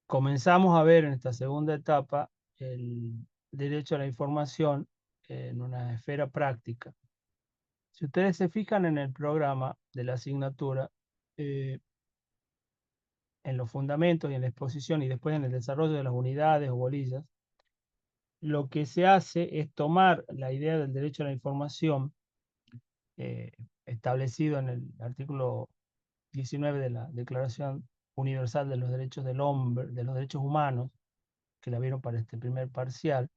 comenzamos a ver en esta segunda etapa el derecho a la información en una esfera práctica. Si ustedes se fijan en el programa de la asignatura, eh, en los fundamentos y en la exposición y después en el desarrollo de las unidades o bolillas, lo que se hace es tomar la idea del derecho a la información eh, establecido en el artículo 19 de la Declaración Universal de los Derechos del Hombre, de los Derechos Humanos, que la vieron para este primer parcial,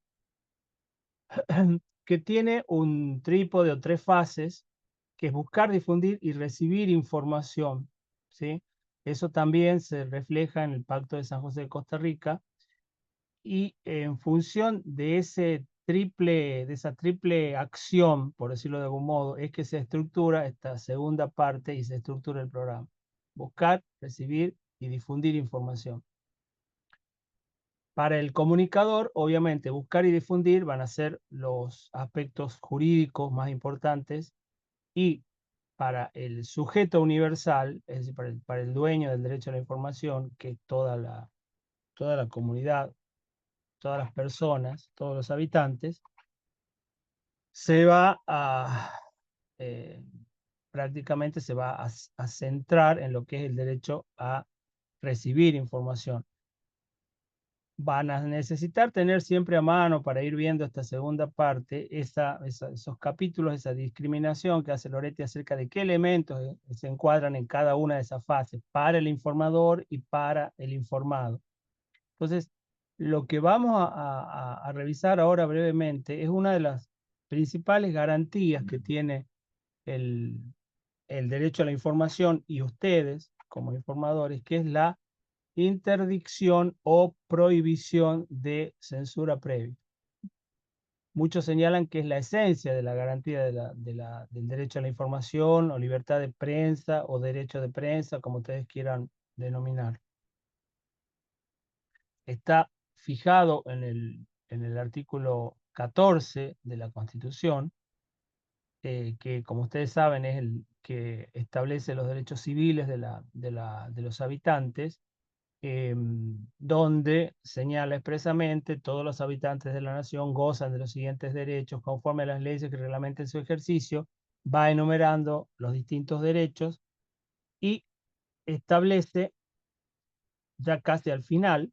que tiene un trípode o tres fases, que es buscar, difundir y recibir información, ¿sí? Eso también se refleja en el Pacto de San José de Costa Rica, y en función de de esa triple acción, por decirlo de algún modo, es que se estructura esta segunda parte y se estructura el programa. Buscar, recibir y difundir información. Para el comunicador, obviamente, buscar y difundir van a ser los aspectos jurídicos más importantes, y para el sujeto universal, es decir, para el dueño del derecho a la información, que es toda la comunidad, todas las personas, todos los habitantes, se va a, eh, prácticamente se va a centrar en lo que es el derecho a recibir información. Van a necesitar tener siempre a mano para ir viendo esta segunda parte, esos capítulos, esa discriminación que hace Loretti acerca de qué elementos se encuadran en cada una de esas fases, para el informador y para el informado. Entonces, lo que vamos a revisar ahora brevemente es una de las principales garantías que tiene el, el derecho a la información y ustedes como informadores, que es la interdicción o prohibición de censura previa. Muchos señalan que es la esencia de la garantía del derecho a la información o libertad de prensa o derecho de prensa, como ustedes quieran denominar. Está fijado en el artículo 14 de la Constitución, que como ustedes saben es el que establece los derechos civiles de los habitantes, donde señala expresamente: todos los habitantes de la nación gozan de los siguientes derechos conforme a las leyes que reglamenten su ejercicio. Va enumerando los distintos derechos y establece, ya casi al final,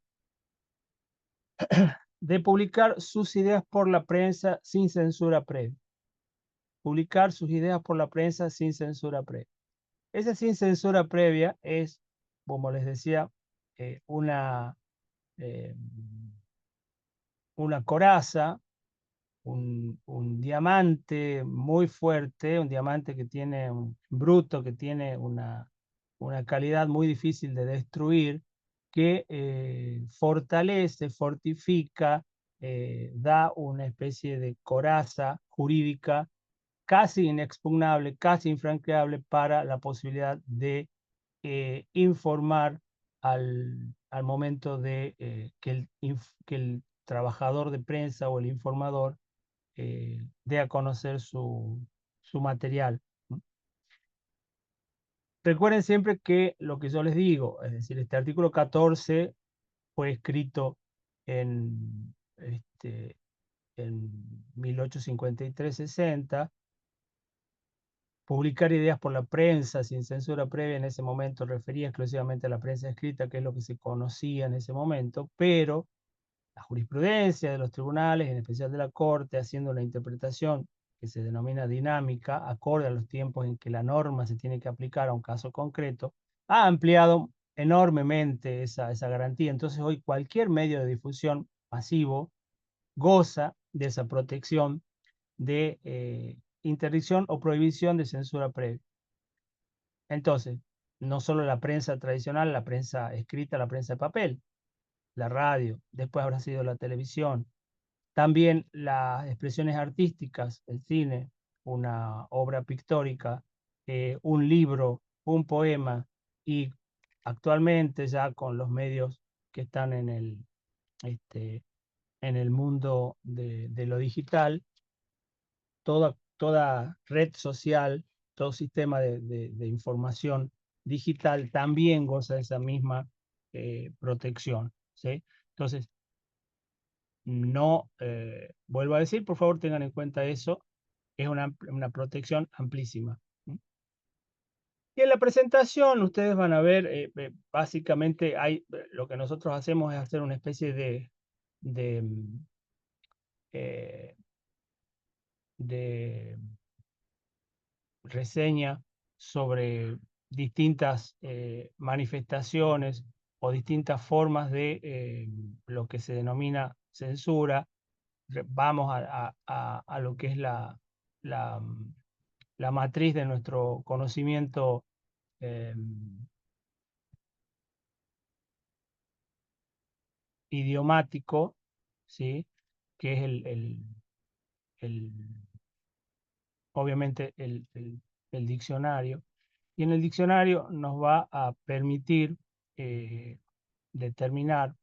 de publicar sus ideas por la prensa sin censura previa. Publicar sus ideas por la prensa sin censura previa. Esa sin censura previa es, como les decía, eh, una, eh, una coraza, un diamante muy fuerte, un diamante que tiene un bruto, que tiene una calidad muy difícil de destruir, que fortalece, fortifica, da una especie de coraza jurídica casi inexpugnable, casi infranqueable para la posibilidad de informar al momento de que el trabajador de prensa o el informador dé a conocer su material. Recuerden siempre que lo que yo les digo, es decir, este artículo 14 fue escrito en 1853-60. Publicar ideas por la prensa sin censura previa en ese momento refería exclusivamente a la prensa escrita, que es lo que se conocía en ese momento, pero la jurisprudencia de los tribunales, en especial de la Corte, haciendo una interpretación que se denomina dinámica, acorde a los tiempos en que la norma se tiene que aplicar a un caso concreto, ha ampliado enormemente esa garantía. Entonces hoy cualquier medio de difusión masivo goza de esa protección de interdicción o prohibición de censura previa. Entonces, no solo la prensa tradicional, la prensa escrita, la prensa de papel, la radio, después habrá sido la televisión, también las expresiones artísticas, el cine, una obra pictórica, un libro, un poema, y actualmente ya con los medios que están este, en el mundo de lo digital, toda red social, todo sistema de información digital también goza de esa misma protección. ¿sí? Entonces, no, vuelvo a decir, por favor tengan en cuenta eso, es una protección amplísima. Y en la presentación ustedes van a ver, básicamente lo que nosotros hacemos es hacer una especie de, eh, de reseña sobre distintas manifestaciones o distintas formas de lo que se denomina censura. Vamos a lo que es la, la matriz de nuestro conocimiento eh, idiomático, ¿sí? Que es el- obviamente el diccionario. Y en el diccionario nos va a permitir determinar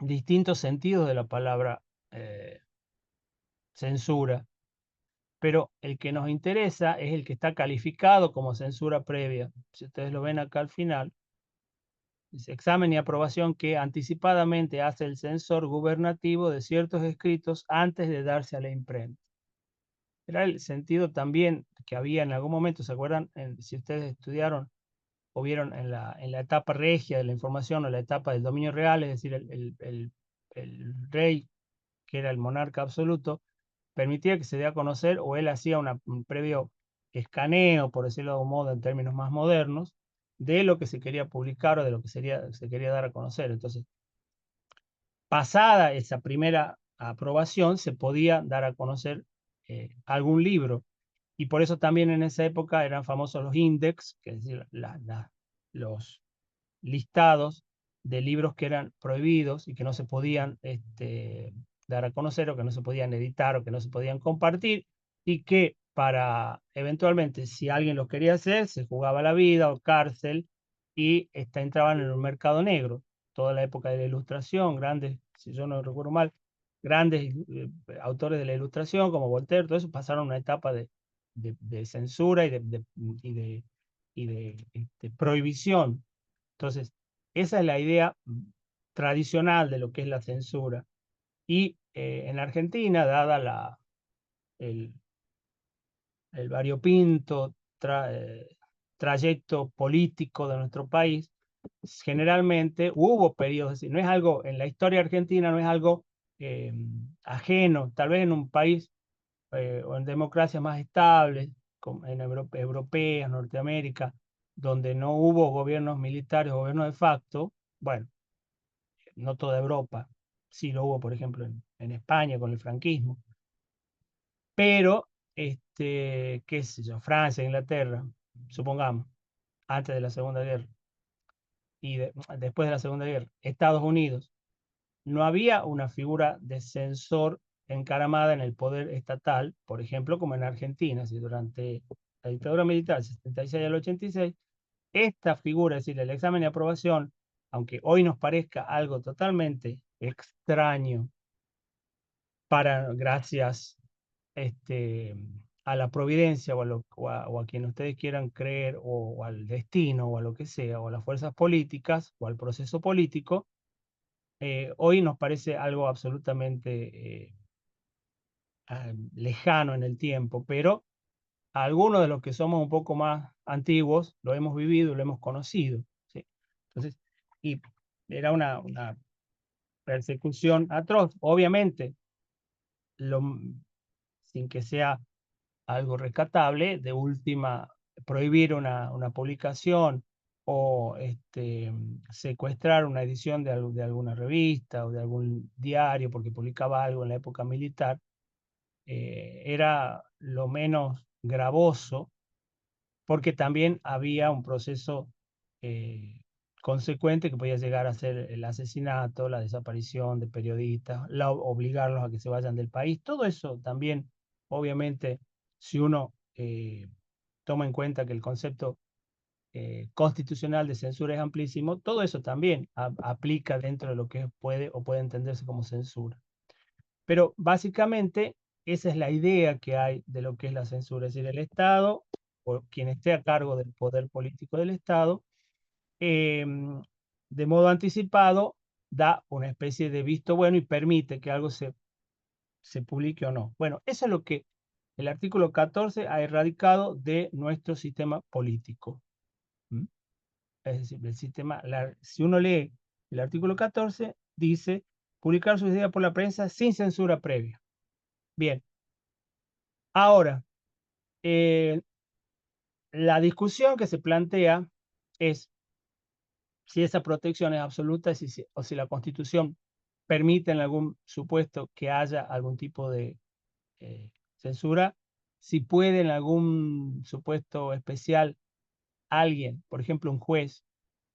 distintos sentidos de la palabra eh, censura, pero el que nos interesa es el que está calificado como censura previa. Si ustedes lo ven acá al final, dice examen y aprobación que anticipadamente hace el censor gubernativo de ciertos escritos antes de darse a la imprenta. Era el sentido también que había en algún momento, ¿se acuerdan? Si ustedes estudiaron o vieron en la etapa regia de la información o la etapa del dominio real, es decir, el rey, que era el monarca absoluto, permitía que se dé a conocer o él hacía un previo escaneo, por decirlo de algún modo, en términos más modernos, de lo que se quería publicar o de lo que se quería dar a conocer. Entonces, pasada esa primera aprobación, se podía dar a conocer algún libro. Y por eso también en esa época eran famosos los index, que es decir, los listados de libros que eran prohibidos y que no se podían dar a conocer o que no se podían editar o que no se podían compartir y que para eventualmente, si alguien lo quería hacer, se jugaba la vida o cárcel y entraban en un mercado negro. Toda la época de la Ilustración, grandes, si yo no recuerdo mal, grandes autores de la Ilustración como Voltaire, todo eso pasaron una etapa de censura y de prohibición. Entonces, esa es la idea tradicional de lo que es la censura. Y en Argentina, dada el, el variopinto trayecto político de nuestro país, generalmente hubo periodos, no es algo, en la historia argentina no es algo eh, ajeno, tal vez en un país o en democracias más estables, como en europeas, Norteamérica, donde no hubo gobiernos militares o gobiernos de facto, bueno, no toda Europa, sí lo hubo, por ejemplo, en España con el franquismo, pero, qué sé yo, Francia, Inglaterra, supongamos, antes de la Segunda Guerra y después de la Segunda Guerra, Estados Unidos, no había una figura de censor encaramada en el poder estatal, por ejemplo, como en Argentina, si durante la dictadura militar, 76 al 86, esta figura, es decir, el examen de aprobación, aunque hoy nos parezca algo totalmente extraño, gracias este, a la providencia o a quien ustedes quieran creer, o al destino, o a lo que sea, o a las fuerzas políticas, o al proceso político, hoy nos parece algo absolutamente lejano en el tiempo, pero a algunos de los que somos un poco más antiguos lo hemos vivido, lo hemos conocido, ¿sí? Entonces, y era una persecución atroz, obviamente, lo, sin que sea algo rescatable, de última, prohibir una publicación o secuestrar una edición de alguna revista o de algún diario porque publicaba algo en la época militar, era lo menos gravoso porque también había un proceso eh, consecuente que podía llegar a ser el asesinato, la desaparición de periodistas, obligarlos a que se vayan del país. Todo eso también, obviamente, si uno toma en cuenta que el concepto constitucional de censura es amplísimo, todo eso también aplica dentro de lo que puede o puede entenderse como censura. Pero básicamente esa es la idea que hay de lo que es la censura, es decir, el Estado o quien esté a cargo del poder político del Estado, eh, de modo anticipado da una especie de visto bueno y permite que algo se publique o no. Bueno, eso es lo que el artículo 14 ha erradicado de nuestro sistema político. ¿Mm? Es decir, el sistema, si uno lee el artículo 14, dice publicar sus ideas por la prensa sin censura previa. Bien. Ahora, la discusión que se plantea es si esa protección es absoluta o si la Constitución permite en algún supuesto que haya algún tipo de censura, si puede en algún supuesto especial alguien, por ejemplo un juez,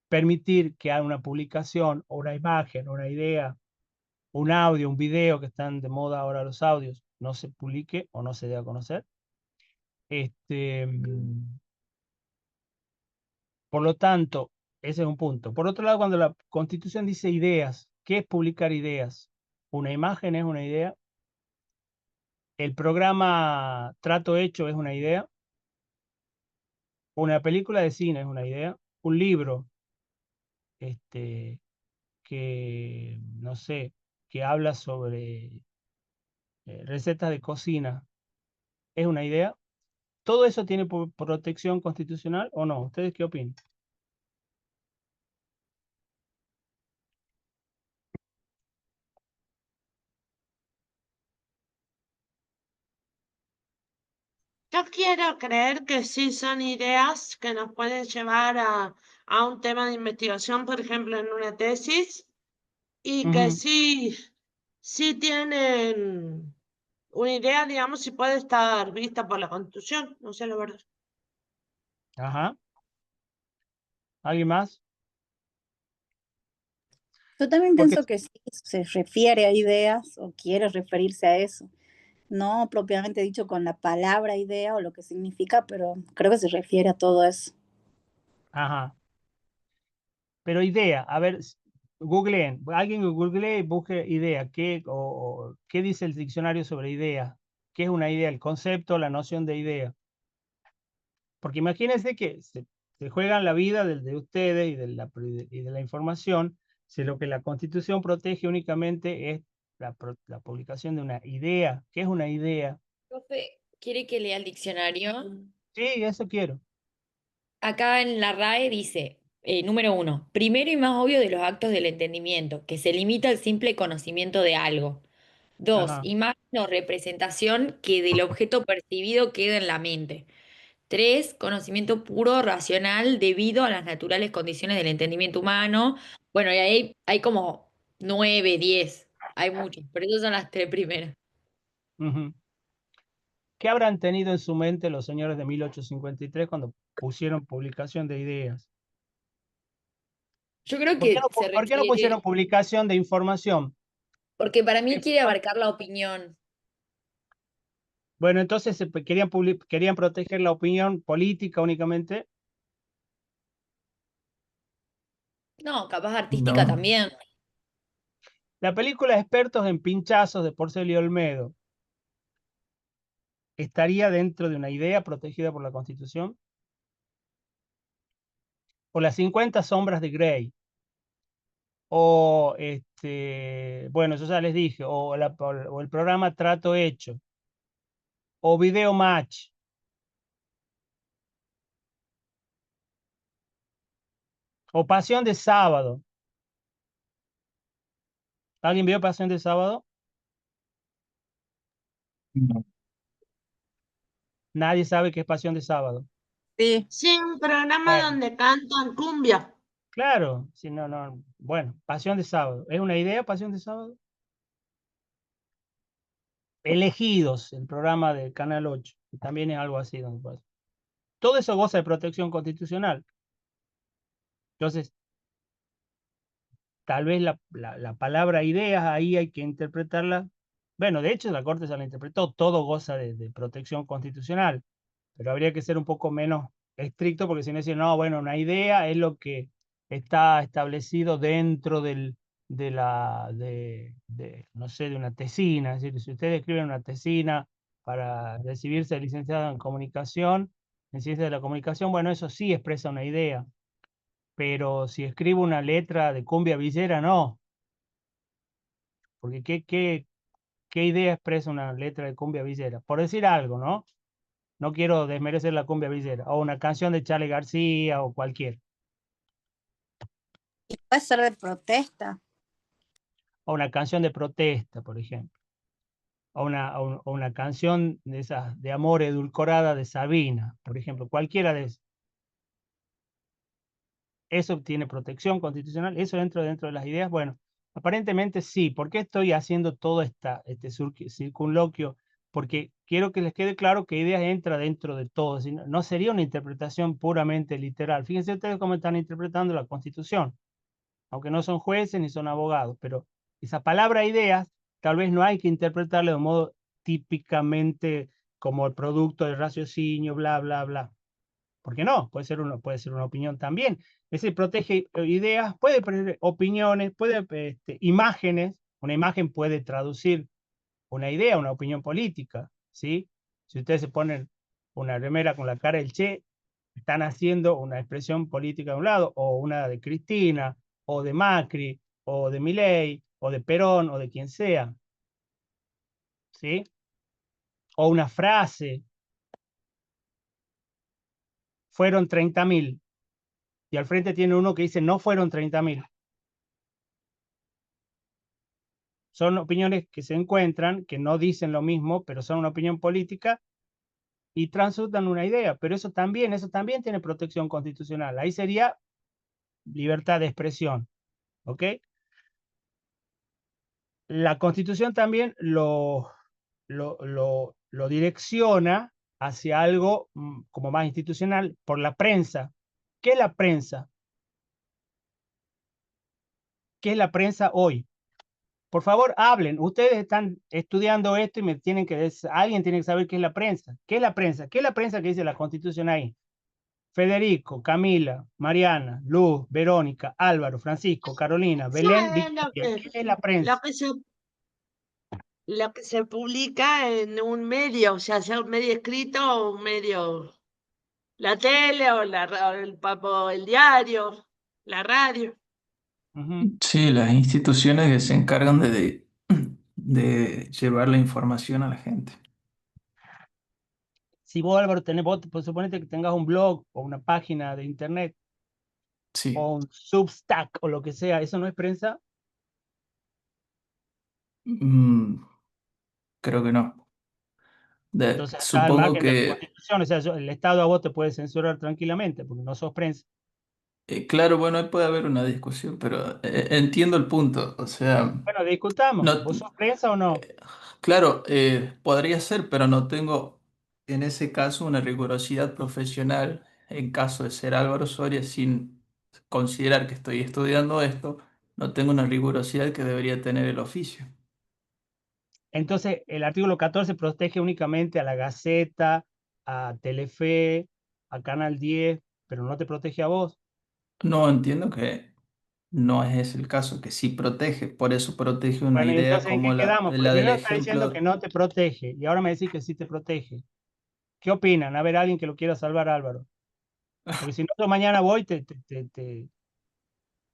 permitir que haga una publicación o una imagen, o una idea, un audio, un video, que están de moda ahora los audios, no se publique o no se dé a conocer. Por lo tanto, ese es un punto. Por otro lado, cuando la Constitución dice ideas, ¿qué es publicar ideas? Una imagen es una idea. El programa Trato Hecho es una idea. Una película de cine es una idea. Un libro que, no sé, que habla sobre recetas de cocina es una idea. ¿Todo eso tiene protección constitucional o no? ¿Ustedes qué opinan? Yo quiero creer que sí son ideas que nos pueden llevar a un tema de investigación, por ejemplo, en una tesis, y que Ujú. sí, sí tienen una idea, digamos, si puede estar vista por la Constitución, no sé la verdad. Ajá. ¿Alguien más? Yo también Porque, pienso que sí, se refiere a ideas o quiere referirse a eso. No propiamente dicho con la palabra idea o lo que significa, pero creo que se refiere a todo eso. ajá. Pero idea, a ver, googleen, alguien que googlee y busque idea, ¿qué dice el diccionario sobre idea? ¿Qué es una idea? El concepto, la noción de idea. Porque imagínense que se juegan la vida de ustedes y de la información, si lo que la Constitución protege únicamente es la publicación de una idea. ¿Qué es una idea? Profe, ¿quiere que lea el diccionario? Sí, eso quiero. Acá en la RAE dice, número 1, primero y más obvio de los actos del entendimiento, que se limita al simple conocimiento de algo. 2, Ajá. imagen o representación que del objeto percibido queda en la mente. 3, conocimiento puro, racional, debido a las naturales condiciones del entendimiento humano. Bueno, y ahí hay como 9, 10, hay muchos, pero esas son las tres primeras. Ujú. ¿Qué habrán tenido en su mente los señores de 1853 cuando pusieron publicación de ideas? Yo creo que se Por qué no pusieron refiere, publicación de información? porque para mí quiere abarcar la opinión. Bueno, entonces querían proteger la opinión política únicamente. No, capaz artística No. también. La película Expertos en Pinchazos de Porcel y Olmedo estaría dentro de una idea protegida por la Constitución. O las 50 sombras de Grey. O bueno, eso ya les dije. O el programa Trato Hecho. O Video Match. O Pasión de Sábado. ¿Alguien vio Pasión de Sábado? No. Nadie sabe qué es Pasión de Sábado. Sí, Sí, un programa Bueno, donde cantan cumbia. claro, si no, no. Bueno, Pasión de Sábado. ¿Es una idea Pasión de Sábado? Elegidos, el programa de Canal 8, que también es algo así. Todo eso goza de protección constitucional. Entonces, tal vez la palabra ideas ahí hay que interpretarla. Bueno, de hecho, la Corte se la interpretó, todo goza de protección constitucional, pero habría que ser un poco menos estricto porque si no decir, no, bueno, una idea es lo que está establecido dentro no sé, de una tesina. Es decir, si ustedes escriben una tesina para recibirse de licenciado en comunicación, en ciencias de la comunicación, bueno, eso sí expresa una idea. pero si escribo una letra de cumbia villera, no. Porque ¿qué idea expresa una letra de cumbia villera? Por decir algo, ¿no? No quiero desmerecer la cumbia villera. O una canción de Charly García o cualquier. Y puede ser de protesta. O una canción de protesta, por ejemplo. O una canción de esas de amor edulcorada de Sabina, por ejemplo. Cualquiera de esas. ¿Eso tiene protección constitucional? ¿Eso dentro de las ideas? Bueno, aparentemente sí. ¿Por qué estoy haciendo todo este circunloquio? Porque quiero que les quede claro que ideas entra dentro de todo. No sería una interpretación puramente literal. Fíjense ustedes cómo están interpretando la Constitución, aunque no son jueces ni son abogados, pero esa palabra ideas tal vez no hay que interpretarla de un modo típicamente como el producto del raciocinio, bla, bla, bla. ¿Por qué no? Puede ser una opinión también. Ese protege ideas, puede poner opiniones, puede imágenes. Una imagen puede traducir una idea, una opinión política, ¿sí? Si ustedes se ponen una remera con la cara del Che, están haciendo una expresión política de un lado, o una de Cristina, o de Macri, o de Milei, o de Perón, o de quien sea, ¿sí? O una frase, fueron 30.000, y al frente tiene uno que dice no fueron 30.000. Son opiniones que se encuentran, que no dicen lo mismo, pero son una opinión política y transmutan una idea. Pero eso también tiene protección constitucional. Ahí sería libertad de expresión. ¿Ok? La Constitución también lo direcciona hacia algo como más institucional por la prensa. ¿Qué es la prensa? ¿Qué es la prensa hoy? Por favor, hablen. Ustedes están estudiando esto y me tienen que decir, alguien tiene que saber qué es la prensa. ¿Qué es la prensa? ¿Qué es la prensa que dice la Constitución ahí? Federico, Camila, Mariana, Luz, Verónica, Álvaro, Francisco, Carolina, Eso Belén, es Victoria. ¿Qué es la prensa? lo que se publica en un medio, o sea un medio escrito o un medio, la tele o o el diario, la radio. Sí, las instituciones que se encargan de llevar la información a la gente. Si vos, Álvaro, pues suponete que tengas un blog o una página de internet Sí. o un Substack o lo que sea, ¿eso no es prensa? Mm, creo que no. Entonces estás al Supongo margen de la que, Constitución, o sea, el Estado a vos te puede censurar tranquilamente porque no sos prensa. claro, bueno, ahí puede haber una discusión, pero entiendo el punto. O sea, Bueno, discutamos. no, ¿Vos sos prensa o no? claro, podría ser, pero no tengo en ese caso una rigurosidad profesional en caso de ser Álvaro Soria sin considerar que estoy estudiando esto, no tengo una rigurosidad que debería tener el oficio. Entonces, el artículo 14 protege únicamente a la Gaceta, a Telefe, a Canal 10, pero no te protege a vos. No entiendo que no es ese el caso, que sí protege, por eso protege una Bueno, y idea entonces, ¿en qué como quedamos? la del Primero está diciendo que ejemplo. no te protege y ahora me decís que sí te protege. ¿Qué opinan? A ver, alguien que lo quiera salvar, Álvaro. Porque si no, yo mañana voy, te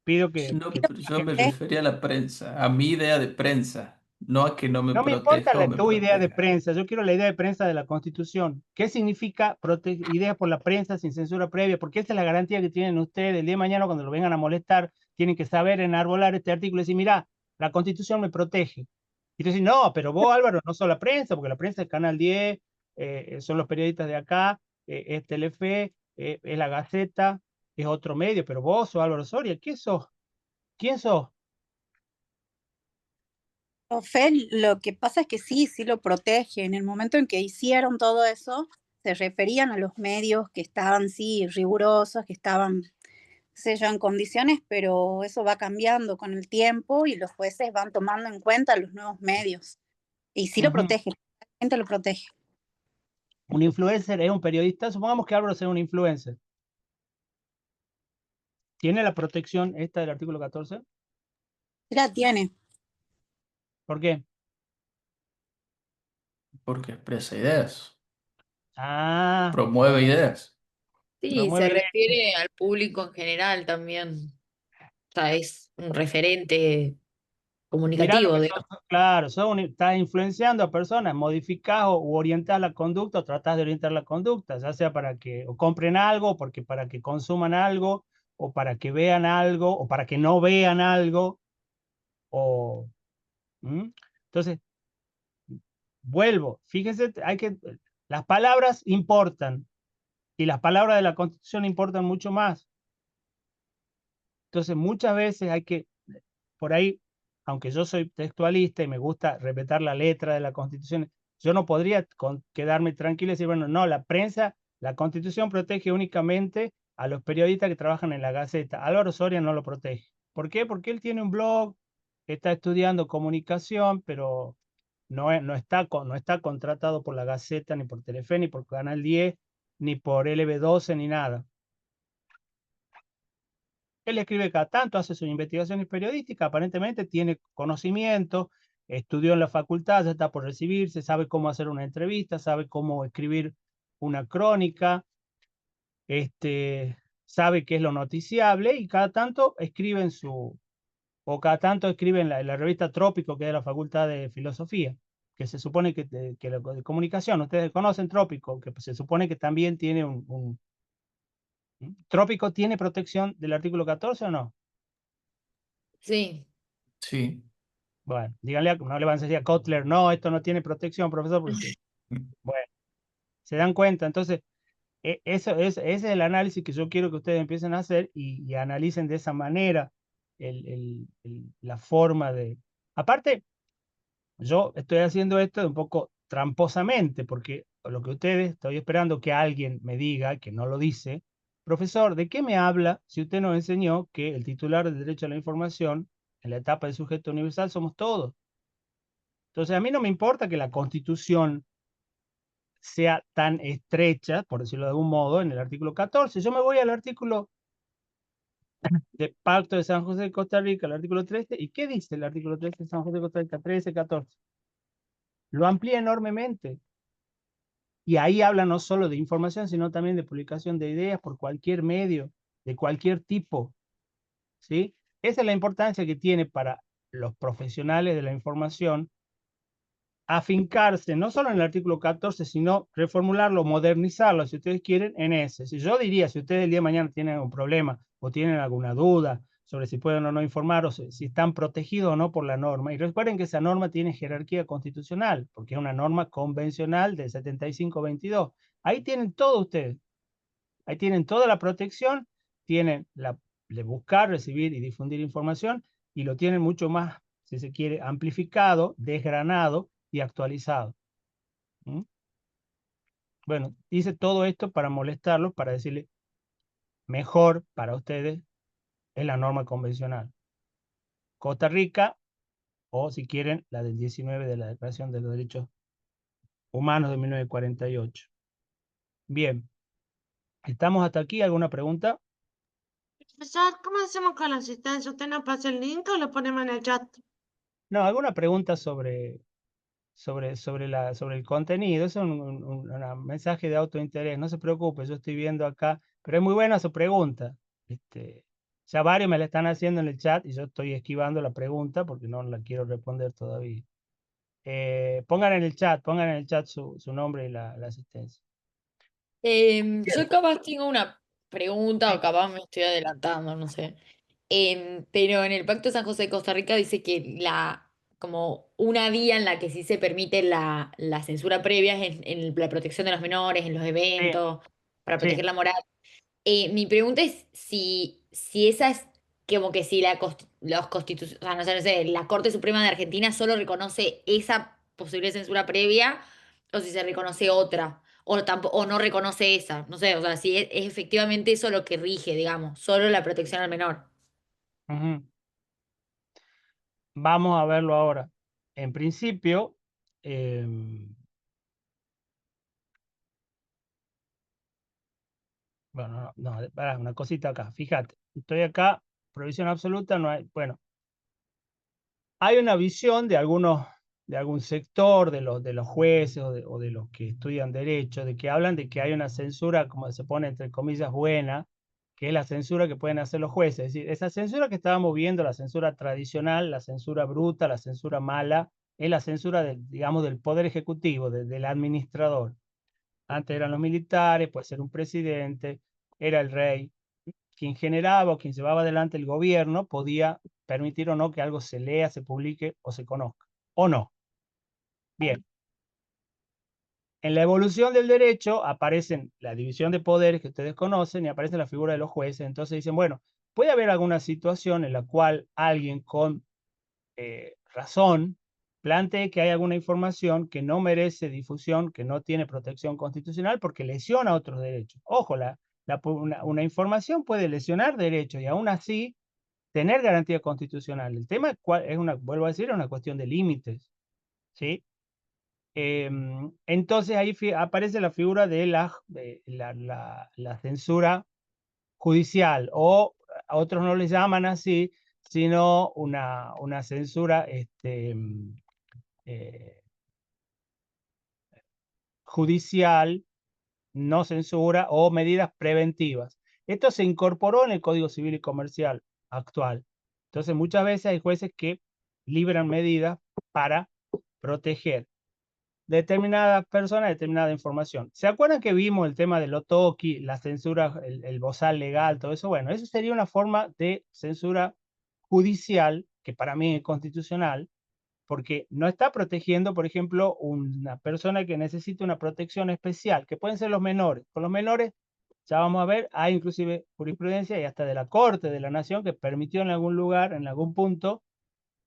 pido No, que pero yo me Eh, refería a la prensa, a mi idea de prensa, no a que no me no me importa proteja o me tu idea de proteja. prensa, yo quiero la idea de prensa de la Constitución. ¿Qué significa ideas por la prensa sin censura previa? Porque esa es la garantía que tienen ustedes. El día de mañana, cuando lo vengan a molestar, tienen que saber enarbolar este artículo y decir, mira, la Constitución me protege. Y tú dices, no, pero vos, Álvaro, no sos la prensa, porque la prensa es Canal 10, son los periodistas de acá, es Telefe, es la Gaceta, es otro medio, pero vos sos Álvaro Soria, ¿qué sos? ¿Quién sos? Ofe, lo que pasa es que sí lo protege. En el momento en que hicieron todo eso, se referían a los medios que estaban, sí, rigurosos, que estaban, qué sé yo, en condiciones, pero eso va cambiando con el tiempo y los jueces van tomando en cuenta los nuevos medios. Y sí lo Ujú. protege, la gente lo protege. Un influencer es un periodista, supongamos que Álvaro sea un influencer. ¿Tiene la protección esta del artículo 14? Sí la tiene. ¿Por qué? Porque expresa ideas, Ah, promueve ideas. Sí, se promueve refiere al público en general también. O sea, es un referente mirá lo comunicativo, que digamos. claro, estás influenciando a personas, modificás o orientás la conducta o tratás de orientar la conducta, ya sea para que o compren algo, porque para que consuman algo, o para que vean algo, o para que no vean algo, o ¿Mm? Entonces, vuelvo, fíjense, las palabras importan y las palabras de la Constitución importan mucho más. Entonces, muchas veces hay que, por ahí, aunque yo soy textualista y me gusta respetar la letra de la Constitución, yo no podría quedarme tranquilo y decir, bueno, no, la prensa, la Constitución protege únicamente a los periodistas que trabajan en la Gaceta. Álvaro Soria no lo protege. ¿Por qué? Porque él tiene un blog, está estudiando comunicación, pero no está contratado por la Gaceta, ni por Telefe, ni por Canal 10, ni por LB12, ni nada. Él escribe cada tanto, hace sus investigaciones periodísticas, aparentemente tiene conocimiento, estudió en la facultad, ya está por recibirse, sabe cómo hacer una entrevista, sabe cómo escribir una crónica, sabe qué es lo noticiable y cada tanto escribe en la revista Trópico, que es de la Facultad de Filosofía, que se supone que la de comunicación, ustedes conocen Trópico, que se supone que también tiene ¿Trópico tiene protección del artículo 14 o no? Sí. Sí. Bueno, díganle, no le van a decir a Kotler, no, esto no tiene protección, profesor, porque, bueno, se dan cuenta. Entonces, ese es el análisis que yo quiero que ustedes empiecen a hacer y analicen de esa manera la forma de... Aparte, yo estoy haciendo esto un poco tramposamente, porque lo que ustedes, estoy esperando que alguien me diga, que no lo dice, profesor, ¿de qué me habla si usted nos enseñó que el titular del derecho a la información en la etapa de sujeto universal somos todos? Entonces, a mí no me importa que la Constitución sea tan estrecha, por decirlo de algún modo, en el artículo 14. Yo me voy al artículo del Pacto de San José de Costa Rica, el artículo 13. ¿Y qué dice el artículo 13 de San José de Costa Rica? 13, 14. Lo amplía enormemente. Y ahí habla no solo de información, sino también de publicación de ideas por cualquier medio, de cualquier tipo. ¿Sí? Esa es la importancia que tiene para los profesionales de la información afincarse no solo en el artículo 14, sino reformularlo, modernizarlo, si ustedes quieren, en ese. Si yo diría, si ustedes el día de mañana tienen un problema o tienen alguna duda sobre si pueden o no informar o si están protegidos o no por la norma, y recuerden que esa norma tiene jerarquía constitucional, porque es una norma convencional del 75-22. Ahí tienen todo ustedes. Ahí tienen toda la protección, tienen la de buscar, recibir y difundir información, y lo tienen mucho más, si se quiere, amplificado, desgranado y actualizado. ¿Mm? Bueno, hice todo esto para molestarlos, para decirles, mejor para ustedes es la norma convencional. Costa Rica, o si quieren, la del 19 de la Declaración de los Derechos Humanos de 1948. Bien, ¿estamos hasta aquí? ¿Alguna pregunta? Profesor, ¿cómo hacemos con la asistencia? ¿Usted nos pasa el link o lo ponemos en el chat? No, ¿alguna pregunta sobre el contenido? Es un mensaje de autointerés, no se preocupe, yo estoy viendo acá, pero es muy buena su pregunta. Ya varios me la están haciendo en el chat y yo estoy esquivando la pregunta porque no la quiero responder todavía. Pongan en el chat su nombre y la asistencia. Yo capaz tengo una pregunta o capaz me estoy adelantando, no sé. Pero en el Pacto de San José de Costa Rica dice que como una vía en la que sí se permite la censura previa es en la protección de los menores, en los Sí, eventos, para sí. proteger la moral. Mi pregunta es si esa es como que si o sea, no sé, la Corte Suprema de Argentina solo reconoce esa posible censura previa o si se reconoce otra o no reconoce esa, no sé, o sea, si es efectivamente eso lo que rige, digamos, solo la protección al menor. Ujú. Vamos a verlo ahora. En principio, bueno, no, pará, una cosita acá. Fíjate, estoy acá, provisión absoluta, no hay, bueno, hay una visión de algunos de algún sector de los jueces o de los que estudian derecho, de que hablan de que hay una censura, como se pone entre comillas, buena, que es la censura que pueden hacer los jueces. Es decir, esa censura que estábamos viendo, la censura tradicional, la censura bruta, la censura mala, es la censura, digamos, del poder ejecutivo, del administrador. Antes eran los militares, puede ser un presidente, era el rey. Quien generaba o quien llevaba adelante el gobierno podía permitir o no que algo se lea, se publique o se conozca. ¿O no? Bien. En la evolución del derecho aparecen la división de poderes que ustedes conocen y aparece la figura de los jueces. Entonces dicen, bueno, puede haber alguna situación en la cual alguien con razón plantee que hay alguna información que no merece difusión, que no tiene protección constitucional porque lesiona otros derechos. Ojo, una información puede lesionar derechos y aún así tener garantía constitucional. El tema es vuelvo a decir, es una cuestión de límites, ¿sí? Entonces ahí aparece la figura de la censura judicial, o a otros no les llaman así, sino una censura eh, judicial, no censura, o medidas preventivas. Esto se incorporó en el Código Civil y Comercial actual. Entonces muchas veces hay jueces que libran medidas para proteger determinadas personas, determinada información. ¿Se acuerdan que vimos el tema del Otoki, la censura, el bozal legal, todo eso? Bueno, eso sería una forma de censura judicial, que para mí es constitucional, porque no está protegiendo, por ejemplo, una persona que necesita una protección especial, que pueden ser los menores. Con los menores, ya vamos a ver, hay inclusive jurisprudencia y hasta de la Corte de la Nación que permitió en algún lugar, en algún punto,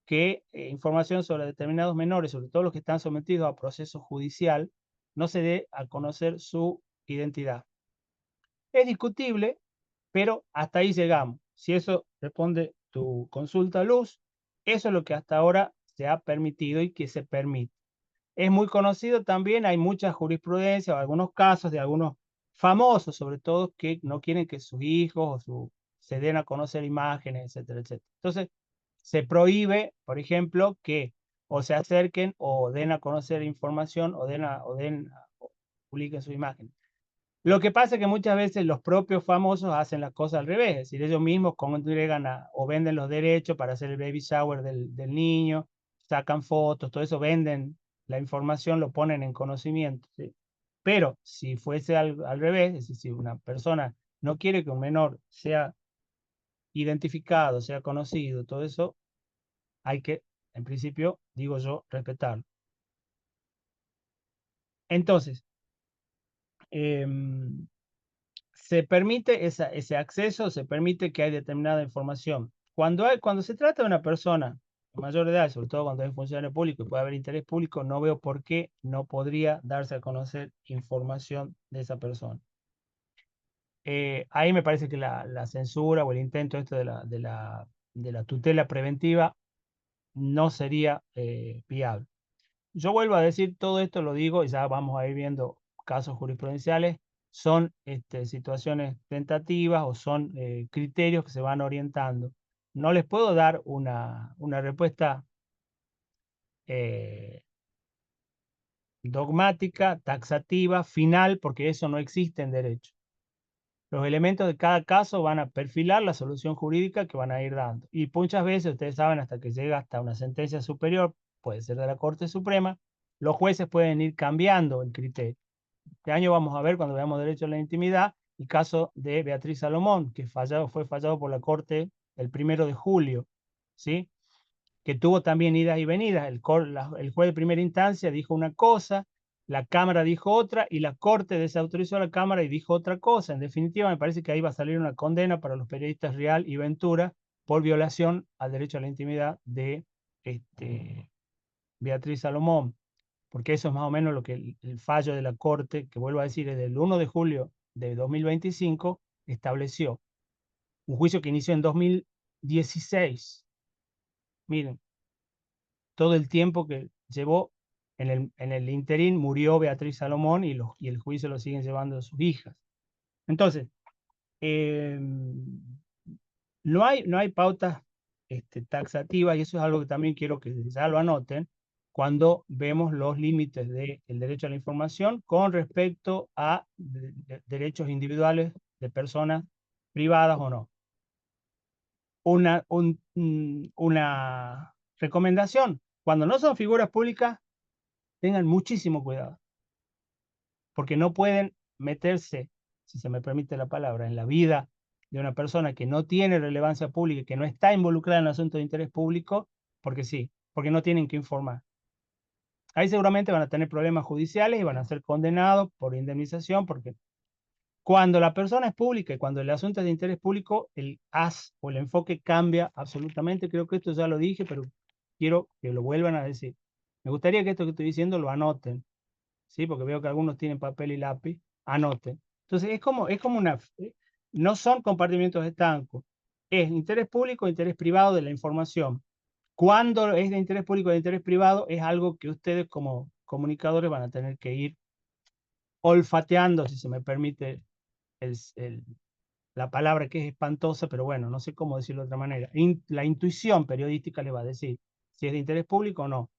que información sobre determinados menores, sobre todo los que están sometidos a proceso judicial, no se dé a conocer su identidad. Es discutible, pero hasta ahí llegamos. Si eso responde tu consulta, Luz, eso es lo que hasta ahora se ha permitido y que se permite. Es muy conocido también, hay mucha jurisprudencia o algunos casos de algunos famosos, sobre todo, que no quieren que sus hijos se den a conocer imágenes, etcétera, etcétera. Entonces, se prohíbe, por ejemplo, que o se acerquen o den a conocer información o publiquen su imagen. Lo que pasa es que muchas veces los propios famosos hacen las cosas al revés, es decir, ellos mismos congregan o venden los derechos para hacer el baby shower del niño, sacan fotos, todo eso, venden la información, lo ponen en conocimiento, ¿sí? Pero si fuese al revés, es decir, si una persona no quiere que un menor sea identificado, sea conocido, todo eso, hay que, en principio, digo yo, respetarlo. Entonces, se permite ese acceso, se permite que hay determinada información. Cuando se trata de una persona mayor de edad, sobre todo cuando es funcionario público y puede haber interés público, no veo por qué no podría darse a conocer información de esa persona. Ahí me parece que la censura o el intento esto de la tutela preventiva no sería viable. Yo vuelvo a decir, todo esto lo digo y ya vamos a ir viendo casos jurisprudenciales, son situaciones tentativas o son criterios que se van orientando. No les puedo dar una respuesta dogmática, taxativa, final, porque eso no existe en derecho. Los elementos de cada caso van a perfilar la solución jurídica que van a ir dando. Y muchas veces, ustedes saben, hasta que llega hasta una sentencia superior, puede ser de la Corte Suprema, los jueces pueden ir cambiando el criterio. Este año vamos a ver, cuando veamos derecho a la intimidad, el caso de Beatriz Salomón, que fue fallado por la Corte el 1 de julio, ¿sí? Que tuvo también idas y venidas. El juez de primera instancia dijo una cosa, la Cámara dijo otra y la Corte desautorizó a la Cámara y dijo otra cosa. En definitiva, me parece que ahí va a salir una condena para los periodistas Real y Ventura por violación al derecho a la intimidad de Beatriz Salomón, porque eso es más o menos lo que el fallo de la Corte, que vuelvo a decir, es del 1 de julio de 2025, estableció. Un juicio que inició en 2016. Miren, todo el tiempo que llevó, en el interín murió Beatriz Salomón y el juicio lo siguen llevando sus hijas. Entonces, no hay pautas taxativas, y eso es algo que también quiero que ya lo anoten. cuando vemos los límites del derecho a la información con respecto a derechos individuales de personas privadas o no. Una recomendación, cuando no son figuras públicas, tengan muchísimo cuidado, porque no pueden meterse, si se me permite la palabra, en la vida de una persona que no tiene relevancia pública, que no está involucrada en asuntos de interés público, porque sí, porque no tienen que informar. Ahí seguramente van a tener problemas judiciales y van a ser condenados por indemnización, porque cuando la persona es pública y cuando el asunto es de interés público, el haz o el enfoque cambia absolutamente. Creo que esto ya lo dije, pero quiero que lo vuelvan a decir. Me gustaría que esto que estoy diciendo lo anoten, ¿sí? Porque veo que algunos tienen papel y lápiz. Anoten. Entonces es como una... No son compartimientos estancos. Es interés público, interés privado de la información. Cuando es de interés público o de interés privado, es algo que ustedes como comunicadores van a tener que ir olfateando, si se me permite la palabra, que es espantosa, pero bueno, no sé cómo decirlo de otra manera. La intuición periodística le va a decir si es de interés público o no.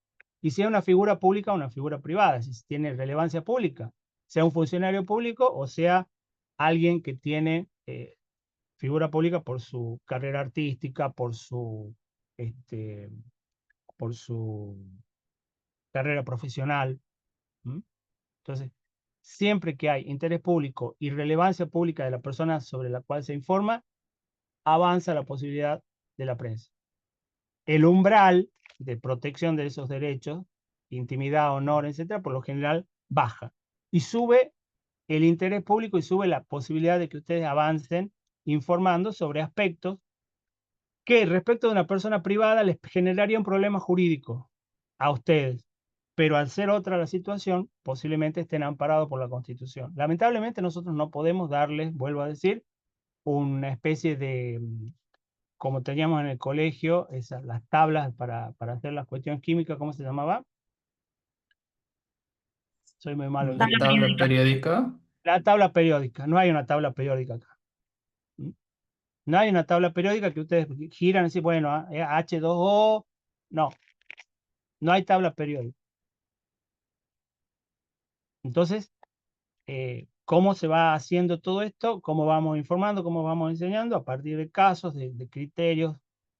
Y si es una figura pública o una figura privada, si tiene relevancia pública, sea un funcionario público o sea alguien que tiene figura pública por su carrera artística, por su carrera profesional. ¿Mm? Entonces, siempre que hay interés público y relevancia pública de la persona sobre la cual se informa, avanza la posibilidad de la prensa. El umbral de protección de esos derechos, intimidad, honor, etcétera, por lo general baja. Y sube el interés público y sube la posibilidad de que ustedes avancen informando sobre aspectos que respecto de una persona privada les generaría un problema jurídico a ustedes, pero al ser otra la situación, posiblemente estén amparados por la Constitución. Lamentablemente nosotros no podemos darles, vuelvo a decir, una especie de, como teníamos en el colegio, las tablas para hacer las cuestiones químicas, ¿cómo se llamaba? Soy muy malo. La tabla periódica. La tabla periódica, no hay una tabla periódica acá. No hay una tabla periódica que ustedes giran y dicen, bueno, H2O, no hay tabla periódica. Entonces, ¿cómo se va haciendo todo esto? ¿Cómo vamos informando? ¿Cómo vamos enseñando? A partir de casos, de criterios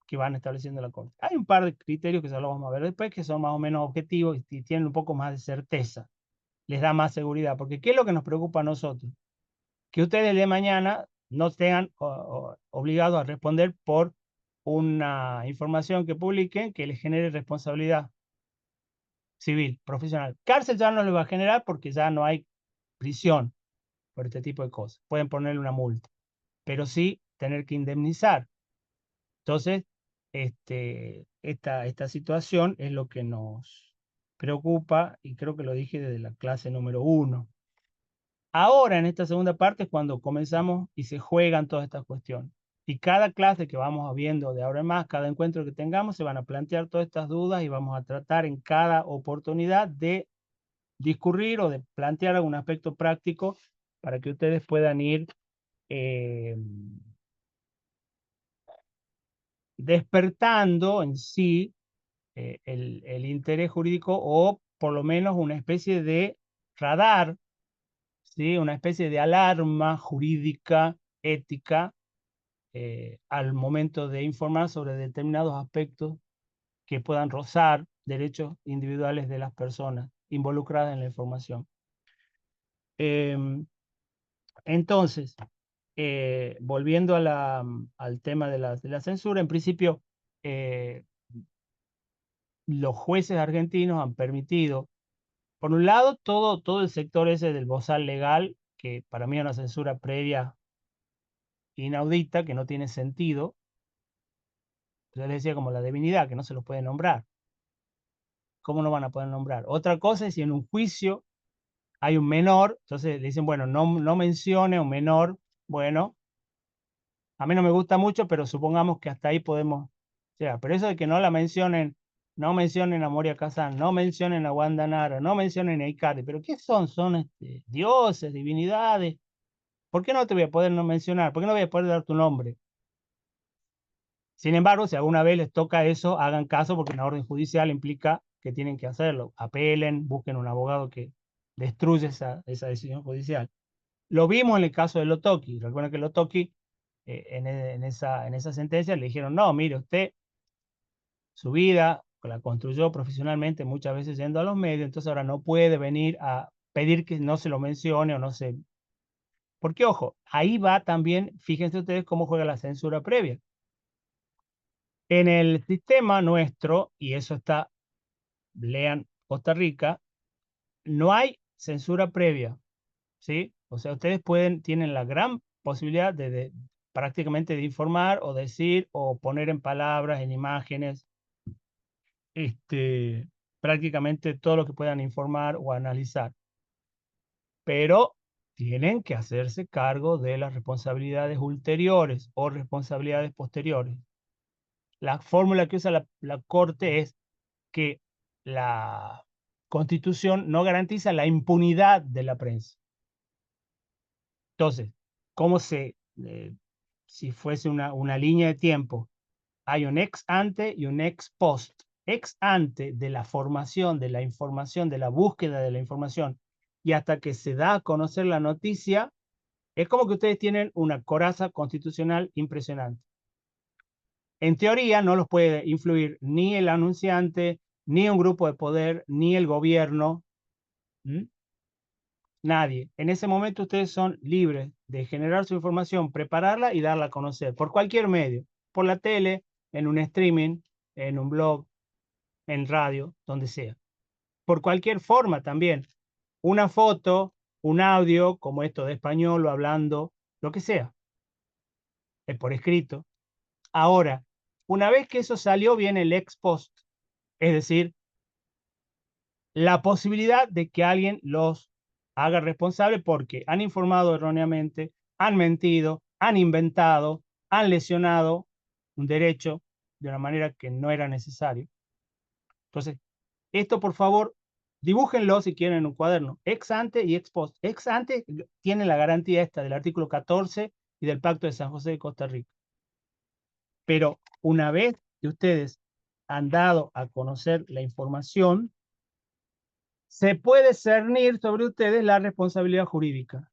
que van estableciendo la Corte. Hay un par de criterios que ya lo vamos a ver después, que son más o menos objetivos y tienen un poco más de certeza. Les da más seguridad. Porque ¿qué es lo que nos preocupa a nosotros? Que ustedes de mañana no estén obligados a responder por una información que publiquen que les genere responsabilidad civil, profesional. Cárcel ya no les va a generar porque ya no hay prisión por este tipo de cosas. Pueden ponerle una multa, pero sí tener que indemnizar. Entonces, esta situación es lo que nos preocupa y creo que lo dije desde la clase número 1. Ahora, en esta segunda parte, es cuando comenzamos y se juegan todas estas cuestiones. Y cada clase que vamos viendo de ahora en más, cada encuentro que tengamos, se van a plantear todas estas dudas y vamos a tratar en cada oportunidad de discurrir o de plantear algún aspecto práctico para que ustedes puedan ir despertando en sí el interés jurídico o por lo menos una especie de radar, ¿sí? Una especie de alarma jurídica, ética, al momento de informar sobre determinados aspectos que puedan rozar derechos individuales de las personas involucradas en la información. Entonces, volviendo al tema de la censura, en principio, los jueces argentinos han permitido, por un lado, todo el sector ese del bozal legal, que para mí es una censura previa inaudita, que no tiene sentido. Yo les decía como la divinidad, que no se los puede nombrar. ¿Cómo no van a poder nombrar? Otra cosa es si en un juicio hay un menor, entonces le dicen, bueno, no mencione un menor. Bueno, a mí no me gusta mucho, pero supongamos que hasta ahí podemos llegar. Pero eso de que no la mencionen, no mencionen a Moria Kazan, no mencionen a Wanda Nara, no mencionen a Icardi, pero ¿qué son? Son dioses, divinidades. ¿Por qué no te voy a poder no mencionar? ¿Por qué no voy a poder dar tu nombre? Sin embargo, si alguna vez les toca eso, hagan caso porque una orden judicial implica que tienen que hacerlo. Apelen, busquen un abogado que destruya esa decisión judicial. Lo vimos en el caso de Lotoki. Recuerden que Lotoki, en esa sentencia le dijeron, no, mire, usted su vida la construyó profesionalmente, muchas veces yendo a los medios, entonces ahora no puede venir a pedir que no se lo mencione o no se... Porque, ojo, ahí va también, fíjense ustedes cómo juega la censura previa. En el sistema nuestro, y eso está, lean Costa Rica, no hay censura previa, ¿sí? O sea, ustedes tienen la gran posibilidad de prácticamente de informar o decir o poner en palabras, en imágenes, prácticamente todo lo que puedan informar o analizar. Pero tienen que hacerse cargo de las responsabilidades ulteriores o responsabilidades posteriores. La fórmula que usa la Corte es que la Constitución no garantiza la impunidad de la prensa. Entonces, si fuese una línea de tiempo, hay un ex ante y un ex post. Ex ante de la formación, de la información, de la búsqueda de la información, y hasta que se da a conocer la noticia, es como que ustedes tienen una coraza constitucional impresionante. En teoría no los puede influir ni el anunciante, ni un grupo de poder, ni el gobierno. Nadie. En ese momento ustedes son libres de generar su información, prepararla y darla a conocer por cualquier medio, por la tele, en un streaming, en un blog, en radio, donde sea. Por cualquier forma también. Una foto, un audio, como esto de español o hablando, lo que sea. Es por escrito. Ahora, una vez que eso salió, viene el ex post. Es decir, la posibilidad de que alguien los haga responsable porque han informado erróneamente, han mentido, han inventado, han lesionado un derecho de una manera que no era necesario. Entonces, esto por favor, dibújenlo si quieren en un cuaderno, ex ante y ex post. Ex ante tiene la garantía esta del artículo 14 y del Pacto de San José de Costa Rica. Pero una vez que ustedes han dado a conocer la información, se puede cernir sobre ustedes la responsabilidad jurídica.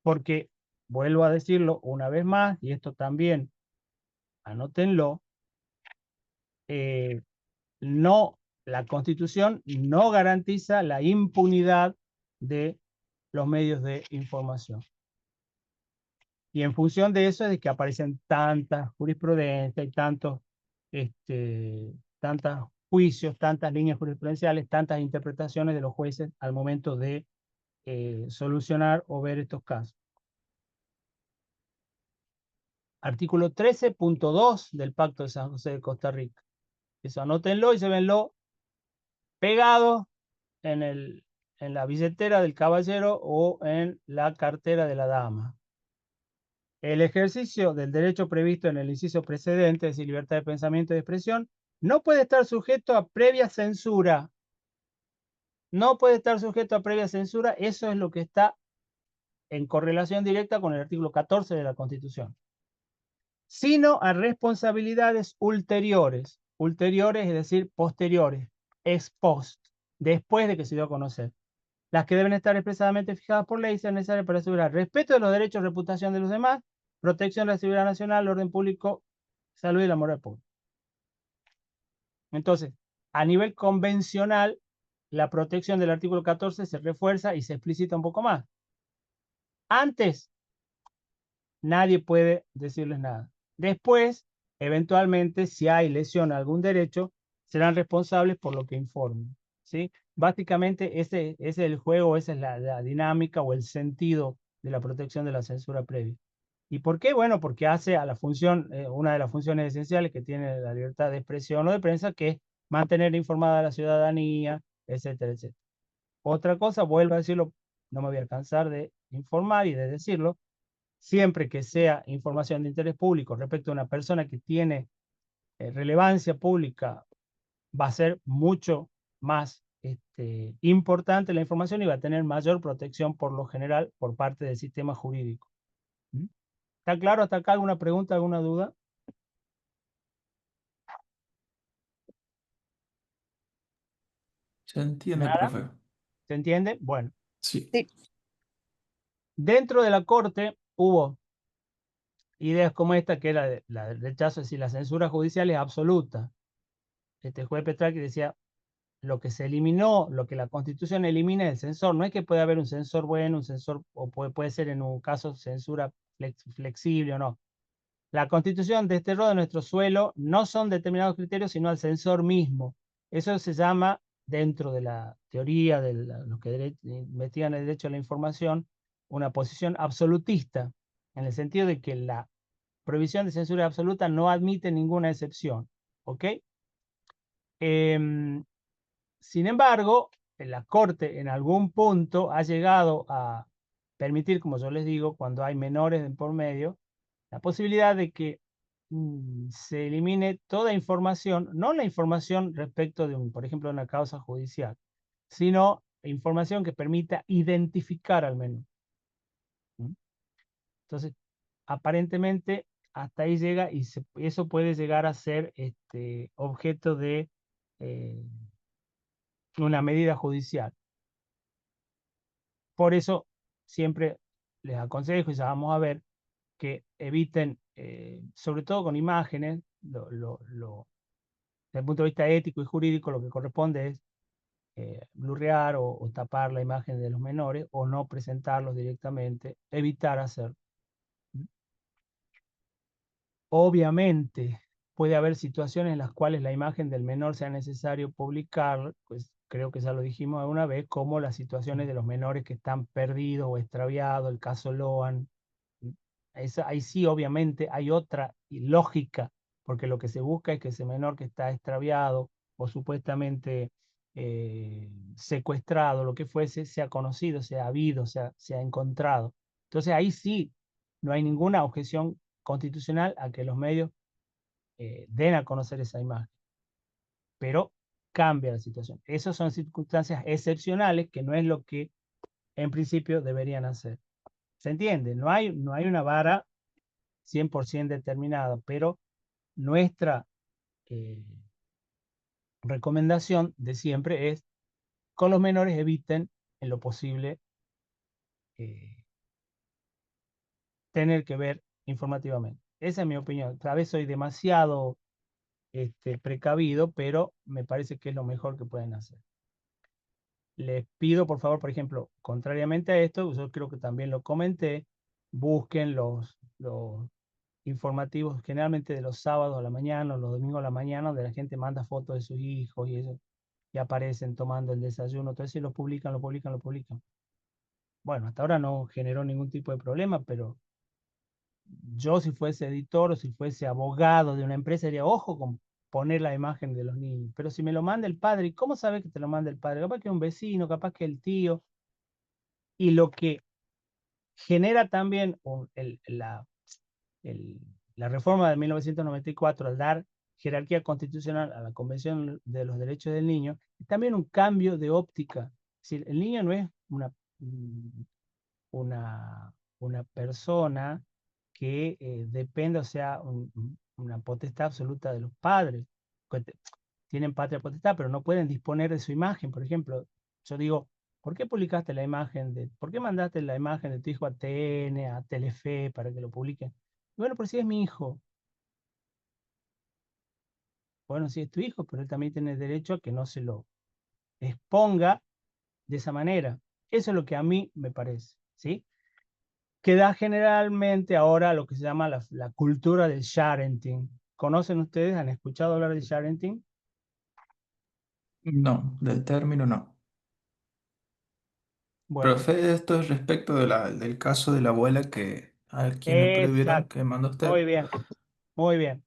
Porque, vuelvo a decirlo una vez más, y esto también anótenlo, la Constitución no garantiza la impunidad de los medios de información. Y en función de eso es de que aparecen tantas jurisprudencias y tantos juicios, tantas líneas jurisprudenciales, tantas interpretaciones de los jueces al momento de solucionar o ver estos casos. Artículo 13.2 del Pacto de San José de Costa Rica. Eso anótenlo y se venlo pegado en la billetera del caballero o en la cartera de la dama. El ejercicio del derecho previsto en el inciso precedente, es decir, libertad de pensamiento y de expresión, no puede estar sujeto a previa censura. No puede estar sujeto a previa censura. Eso es lo que está en correlación directa con el artículo 14 de la Constitución. Sino a responsabilidades ulteriores. Ulteriores, es decir, posteriores. Ex post. Después de que se dio a conocer. Las que deben estar expresadamente fijadas por ley sean necesarias para asegurar respeto de los derechos y reputación de los demás, protección de la seguridad nacional, el orden público, salud y la moral pública. Entonces, a nivel convencional, la protección del artículo 14 se refuerza y se explicita un poco más. Antes, nadie puede decirles nada. Después, eventualmente, si hay lesión a algún derecho, serán responsables por lo que informen, ¿sí? Básicamente, ese es el juego, esa es la dinámica o el sentido de la protección de la censura previa. ¿Y por qué? Bueno, porque hace a la función, una de las funciones esenciales que tiene la libertad de expresión o de prensa, que es mantener informada a la ciudadanía, etcétera, etcétera. Otra cosa, vuelvo a decirlo, no me voy a cansar de informar y de decirlo, siempre que sea información de interés público respecto a una persona que tiene relevancia pública, va a ser mucho más importante la información y va a tener mayor protección por lo general por parte del sistema jurídico. ¿Mm? ¿Está claro hasta acá? ¿Alguna pregunta, alguna duda? Se entiende, ¿Nada? profe. ¿Se entiende? Bueno, Sí. Sí. dentro de la Corte hubo ideas como esta, que era la del rechazo, es decir, la censura judicial es absoluta. Este juez Petrarca decía, lo que se eliminó, lo que la Constitución elimina es el censor. No es que puede haber un censor bueno, un censor, o puede ser en un caso censura flexible o no. La Constitución desterró de nuestro suelo no son determinados criterios, sino al censor mismo. Eso se llama, dentro de la teoría de los que investigan el derecho a la información, una posición absolutista, en el sentido de que la prohibición de censura absoluta no admite ninguna excepción. ¿Ok? Sin embargo, la Corte en algún punto ha llegado a permitir, como yo les digo, cuando hay menores por medio, la posibilidad de que se elimine toda información, no la información respecto de, por ejemplo, una causa judicial, sino información que permita identificar al menor. Entonces, aparentemente, hasta ahí llega y eso puede llegar a ser objeto de eh, una medida judicial. Por eso, siempre les aconsejo, y ya vamos a ver, que eviten, sobre todo con imágenes, desde el punto de vista ético y jurídico, lo que corresponde es blurrear o tapar la imagen de los menores o no presentarlos directamente, evitar hacerlo. Obviamente, puede haber situaciones en las cuales la imagen del menor sea necesario publicar, pues creo que ya lo dijimos alguna vez, como las situaciones de los menores que están perdidos o extraviados, el caso Loan. Ahí sí, obviamente, hay otra lógica, porque lo que se busca es que ese menor que está extraviado o supuestamente secuestrado, lo que fuese, sea conocido, sea habido, sea encontrado. Entonces ahí sí no hay ninguna objeción constitucional a que los medios den a conocer esa imagen, pero cambia la situación. Esas son circunstancias excepcionales que no es lo que en principio deberían hacer. ¿Se entiende? No hay una vara 100% determinada, pero nuestra eh, recomendación de siempre es, con los menores eviten en lo posible eh, tener que ver informativamente. Esa es mi opinión. Tal vez soy demasiado precavido, pero me parece que es lo mejor que pueden hacer. Les pido, por favor, por ejemplo, contrariamente a esto, yo creo que también lo comenté, busquen los informativos generalmente de los sábados a la mañana o los domingos a la mañana, donde la gente manda fotos de sus hijos y eso, y aparecen tomando el desayuno, todo eso, y lo publican, lo publican, lo publican. Bueno, hasta ahora no generó ningún tipo de problema, pero yo si fuese editor o si fuese abogado de una empresa, diría, ojo con poner la imagen de los niños. Pero si me lo manda el padre, ¿y cómo sabe que te lo manda el padre? Capaz que un vecino, capaz que el tío. Y lo que genera también el- la reforma de 1994 al dar jerarquía constitucional a la Convención de los Derechos del Niño, es también un cambio de óptica. Es decir, el niño no es una, una persona que depende, o sea, una potestad absoluta de los padres. Tienen patria potestad, pero no pueden disponer de su imagen. Por ejemplo, yo digo, ¿por qué publicaste la imagen por qué mandaste la imagen de tu hijo a TN, a Telefe, para que lo publiquen? Bueno, por si es mi hijo. Bueno, sí es tu hijo, pero él también tiene derecho a que no se lo exponga de esa manera. Eso es lo que a mí me parece, ¿sí? Que da generalmente ahora lo que se llama la cultura del sharenting. ¿Conocen ustedes? ¿Han escuchado hablar del sharenting? No, del término no. Bueno, Profe, esto es respecto del caso de la abuela a quien le prohibieron exacto. que mandó Muy usted. bien, muy bien.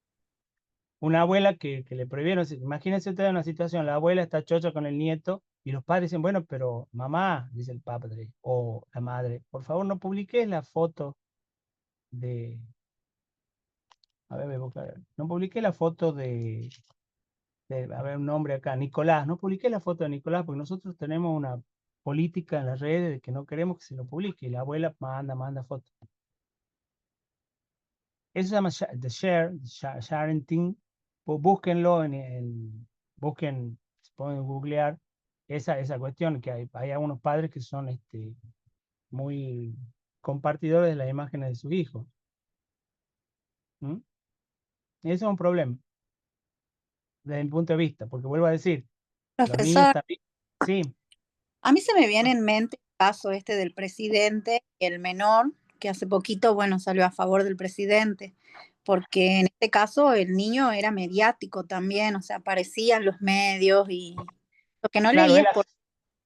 Una abuela que le prohibieron, imagínense ustedes una situación, la abuela está chocha con el nieto y los padres dicen, bueno, pero mamá, dice el padre o la madre, por favor no publiques la foto de, a ver, voy a buscar, no publiques la foto a ver, un nombre acá, Nicolás, no publiqué la foto de Nicolás porque nosotros tenemos una política en las redes de que no queremos que se lo publique y la abuela manda fotos. Eso se llama sharenting. Búsquenlo busquen, se pueden googlear, esa cuestión, que hay algunos padres que son muy compartidores de las imágenes de sus hijos. ¿Mm? Y eso es un problema, desde mi punto de vista, porque vuelvo a decir, los niños Profesor, también, sí, a mí se me viene en mente el caso este del presidente, el menor, que hace poquito, bueno, salió a favor del presidente, porque en este caso el niño era mediático también, o sea, aparecía en los medios y lo que no claro, leí es por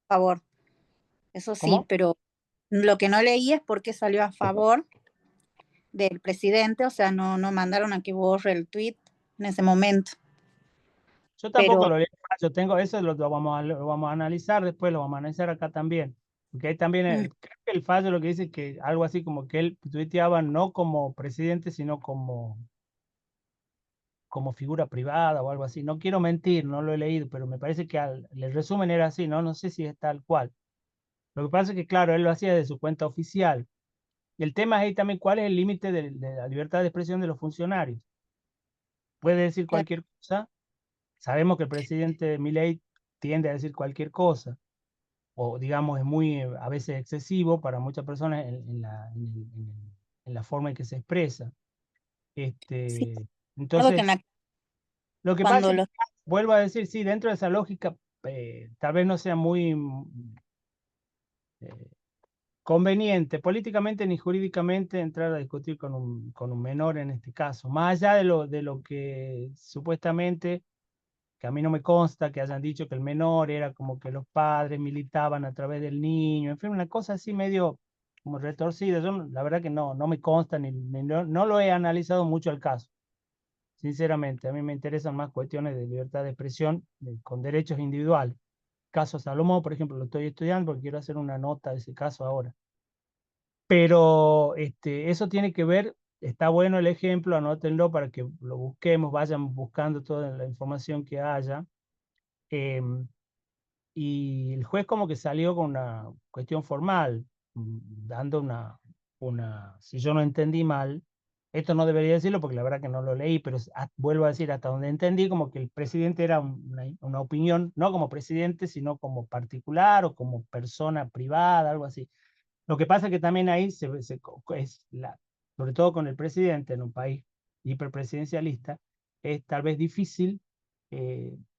favor, eso sí, ¿cómo? pero lo que no leí es por qué salió a favor del presidente, o sea, no mandaron a que borre el tweet en ese momento, Yo tampoco pero lo leo, yo tengo eso, lo vamos a analizar después, lo vamos a analizar acá también. Porque ahí también, mm, creo que el fallo lo que dice que algo así como que él tuiteaba no como presidente, sino como figura privada o algo así. No quiero mentir, no lo he leído, pero me parece que el resumen era así, ¿no? No sé si es tal cual. Lo que pasa es que, claro, él lo hacía de su cuenta oficial. Y el tema es ahí también cuál es el límite de la libertad de expresión de los funcionarios. Puede decir claro, cualquier cosa. Sabemos que el presidente Milei tiende a decir cualquier cosa, o digamos es muy a veces excesivo para muchas personas en la forma en que se expresa. sí, algo que Entonces, lo que pasa cuando es que, los vuelvo a decir, sí, dentro de esa lógica, tal vez no sea muy eh, conveniente políticamente ni jurídicamente entrar a discutir con un menor en este caso, más allá de lo que supuestamente, que a mí no me consta que hayan dicho que el menor era como que los padres militaban a través del niño, en fin, una cosa así medio como retorcida. Yo la verdad que no me consta no lo he analizado mucho el caso, sinceramente. A mí me interesan más cuestiones de libertad de expresión con derechos individuales. Caso Salomón, por ejemplo, lo estoy estudiando porque quiero hacer una nota de ese caso ahora. Pero eso tiene que ver, está bueno el ejemplo, anótenlo para que lo busquemos, vayan buscando toda la información que haya. em, y el juez como que salió con una cuestión formal, dando si yo no entendí mal, esto no debería decirlo porque la verdad que no lo leí, pero vuelvo a decir, hasta donde entendí, como que el presidente era una opinión, no como presidente, sino como particular o como persona privada, algo así. Lo que pasa es que también ahí sobre todo con el presidente en un país hiperpresidencialista, es tal vez difícil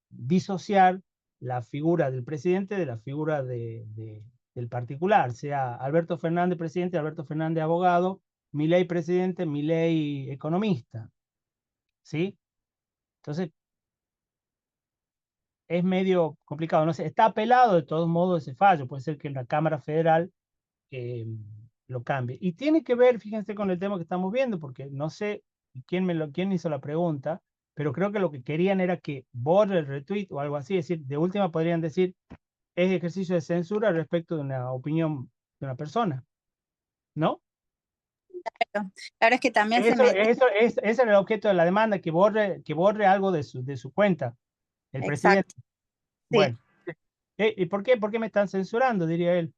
disociar la figura del presidente de la figura del particular, sea Alberto Fernández presidente, Alberto Fernández abogado, Milei presidente, Milei economista, ¿sí? Entonces es medio complicado, no sé, está apelado de todos modos ese fallo, puede ser que en la Cámara Federal eh, lo cambie. Y tiene que ver, fíjense, con el tema que estamos viendo, porque no sé quién hizo la pregunta, pero creo que lo que querían era que borre el retweet o algo así, es decir, de última podrían decir, es ejercicio de censura respecto de una opinión de una persona, ¿no? claro, es que también se me Ese era el objeto de la demanda, que borre algo de su cuenta, el presidente. exacto, sí, Bueno, ¿y por qué? ¿Por qué me están censurando? Diría él.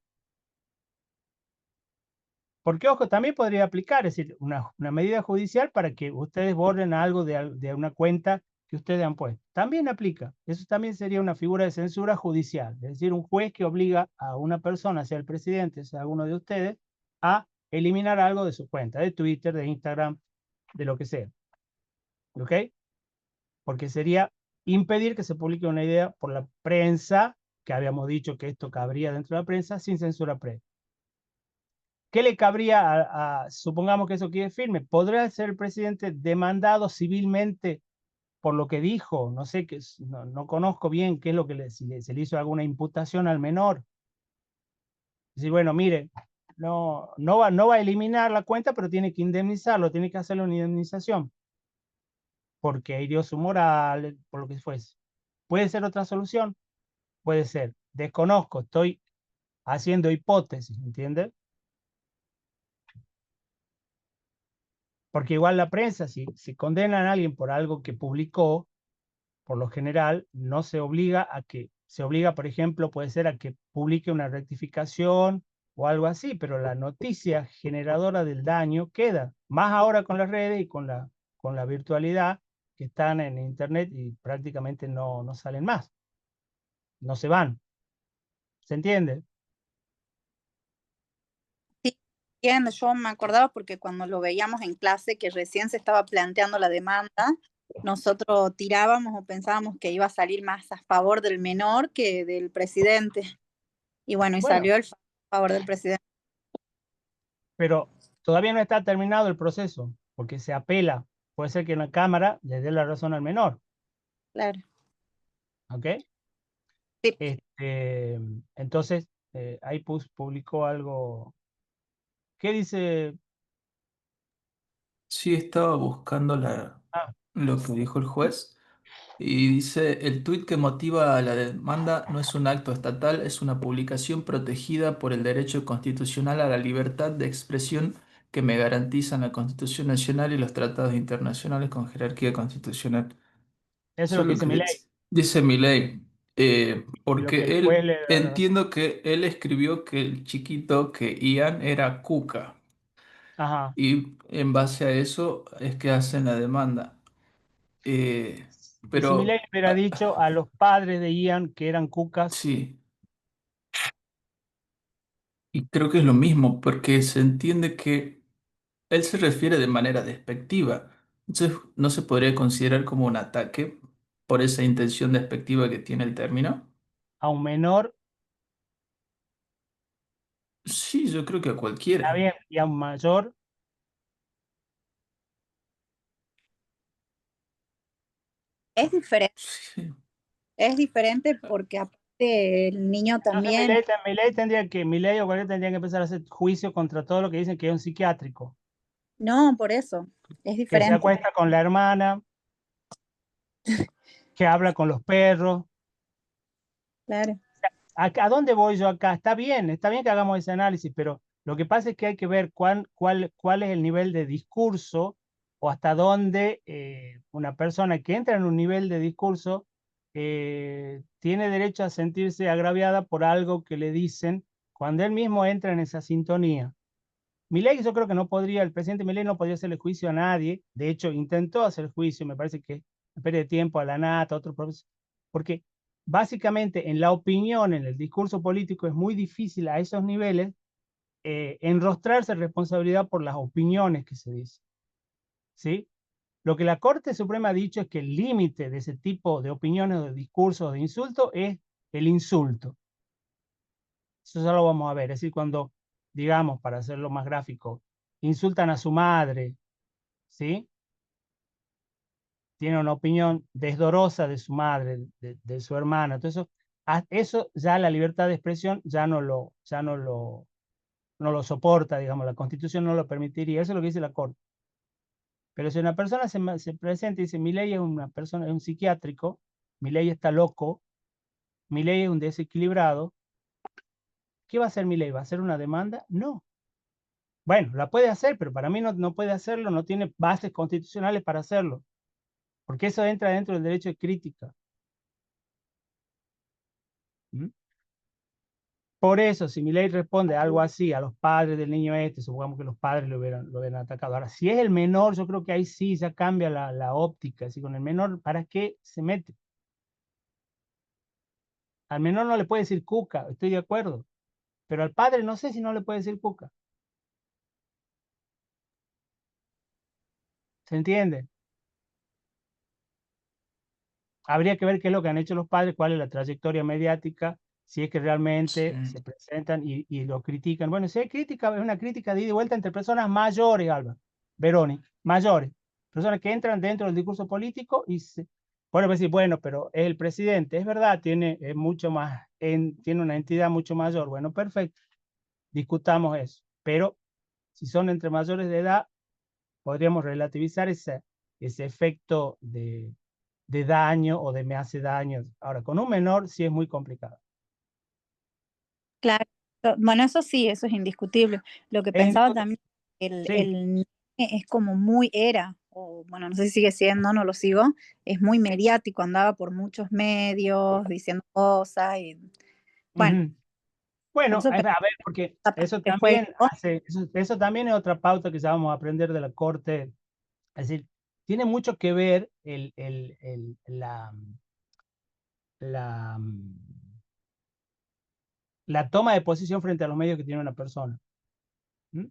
Porque, ojo, también podría aplicar, es decir, una medida judicial para que ustedes borren algo de una cuenta que ustedes han puesto. También aplica. Eso también sería una figura de censura judicial. Es decir, un juez que obliga a una persona, sea el presidente, sea alguno de ustedes, a eliminar algo de su cuenta, de Twitter, de Instagram, de lo que sea. ¿Ok? Porque sería impedir que se publique una idea por la prensa, que habíamos dicho que esto cabría dentro de la prensa, sin censura previa. ¿Qué le cabría supongamos que eso quede firme? ¿Podrá ser el presidente demandado civilmente por lo que dijo? No sé, no conozco bien qué es lo que si se le hizo alguna imputación al menor. Decir, bueno, mire, no va a eliminar la cuenta, pero tiene que indemnizarlo, tiene que hacerle una indemnización, porque hirió su moral, por lo que fuese. ¿Puede ser otra solución? Puede ser. Desconozco, estoy haciendo hipótesis, ¿entiendes? Porque igual la prensa, si condenan a alguien por algo que publicó, por lo general, no se obliga se obliga, por ejemplo, puede ser a que publique una rectificación o algo así, pero la noticia generadora del daño queda, más ahora con las redes y con la virtualidad que están en Internet y prácticamente no salen más, no se van. ¿Se entiende? Sí, entiendo, yo me acordaba porque cuando lo veíamos en clase, que recién se estaba planteando la demanda, nosotros tirábamos o pensábamos que iba a salir más a favor del menor que del presidente. Y bueno, y Bueno, salió el favor del presidente. pero todavía no está terminado el proceso, porque se apela. Puede ser que en la Cámara le dé la razón al menor, Claro. ¿ok? Sí. Entonces, ahí publicó algo. ¿Qué dice? Sí, estaba buscando Ah, lo que dijo el juez y dice, el tuit que motiva a la demanda no es un acto estatal, es una publicación protegida por el derecho constitucional a la libertad de expresión que me garantizan la Constitución Nacional y los tratados internacionales con jerarquía constitucional. eso es Eso lo es que lo dice que mi ley. dice Milei, Y lo que el porque juez él, le da la razón. entiendo que él escribió que el chiquito, que Ian, era Cuca, Ajá. y en base a eso es que hacen la demanda. Y si mi ley Pero hubiera dicho a los padres de Ian que eran cucas, sí, y creo que es lo mismo, porque se entiende que él se refiere de manera despectiva. Entonces, ¿no se podría considerar como un ataque por esa intención despectiva que tiene el término? a un menor, Sí, yo creo que a está cualquiera. bien, y a un mayor, Es diferente, Sí. es diferente porque aparte el niño entonces también, mi ley o cualquiera tendría que empezar a hacer juicio contra todo lo que dicen que es un psiquiátrico, no, por eso, es que se diferente, acuesta con la hermana, que habla con los perros. claro. ¿A dónde voy yo acá? Está bien que hagamos ese análisis, pero lo que pasa es que hay que ver cuál es el nivel de discurso o hasta dónde una persona que entra en un nivel de discurso tiene derecho a sentirse agraviada por algo que le dicen cuando él mismo entra en esa sintonía. Milei, yo creo que no podría, el presidente Milei no podría hacerle juicio a nadie. De hecho, intentó hacer juicio, me parece que pierde tiempo a la Nata, a otro profesor, porque básicamente en la opinión, en el discurso político, es muy difícil a esos niveles enrostrarse responsabilidad por las opiniones que se dicen. ¿Sí? Lo que la Corte Suprema ha dicho es que el límite de ese tipo de opiniones, de discursos, de insultos, es el insulto. Eso ya lo vamos a ver. Es decir, cuando, digamos, para hacerlo más gráfico, insultan a su madre, ¿sí? Tiene una opinión desdorosa de su madre, de su hermana. Entonces, eso ya la libertad de expresión no lo soporta, digamos, la Constitución no lo permitiría. Eso es lo que dice la Corte. Pero si una persona se presenta y dice, mi ley es una persona, es un psiquiátrico, mi ley está loco, mi ley es un desequilibrado, ¿qué va a hacer mi ley? ¿Va a hacer una demanda? No. Bueno, la puede hacer, pero para mí no puede hacerlo, no tiene bases constitucionales para hacerlo, porque eso entra dentro del derecho de crítica. ¿Mm? Por eso, si mi ley responde algo así a los padres del niño este, supongamos que los padres lo hubieran atacado. Ahora, si es el menor, yo creo que ahí sí ya cambia la óptica. Así con el menor, ¿para qué se mete? Al menor no le puede decir cuca, estoy de acuerdo, pero al padre no sé si no le puede decir cuca. ¿Se entiende? Habría que ver qué es lo que han hecho los padres, cuál es la trayectoria mediática, si es que Sí. realmente se presentan y lo critican. Bueno, si hay crítica, es una crítica de ida y vuelta entre personas mayores, Alba, Verónica, mayores, personas que entran dentro del discurso político y bueno, pues decir, bueno, pero es el presidente, es verdad, es mucho más, tiene una entidad mucho mayor. Bueno, perfecto, discutamos eso. Pero si son entre mayores de edad, podríamos relativizar ese efecto de daño o de me hace daño. Ahora, con un menor sí es muy complicado. Claro, bueno, eso sí, eso es indiscutible. Lo que Es pensaba indiscutible. también, el, Sí. el nene es como muy era, o bueno, no sé si sigue siendo, no lo sigo, es muy mediático, andaba por muchos medios diciendo cosas y bueno, Ujú. Bueno, por eso a ver, porque pensaba eso que juegue también eso también es otra pauta que ya vamos a aprender de la Corte. Es decir, tiene mucho que ver la la toma de posición frente a los medios que tiene una persona. ¿Mm?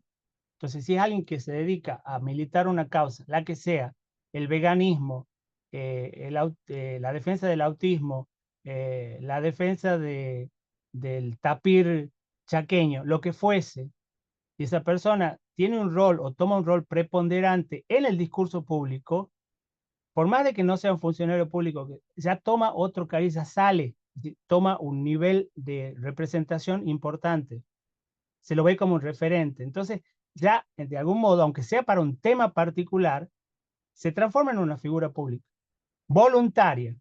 Entonces, si es alguien que se dedica a militar una causa, la que sea, el veganismo, la defensa del autismo, la defensa del tapir chaqueño, lo que fuese, y esa persona tiene un rol o toma un rol preponderante en el discurso público, por más de que no sea un funcionario público, ya toma otro cariz, ya sale, toma un nivel de representación importante, se lo ve como un referente. Entonces, ya de algún modo, aunque sea para un tema particular, se transforma en una figura pública, voluntaria,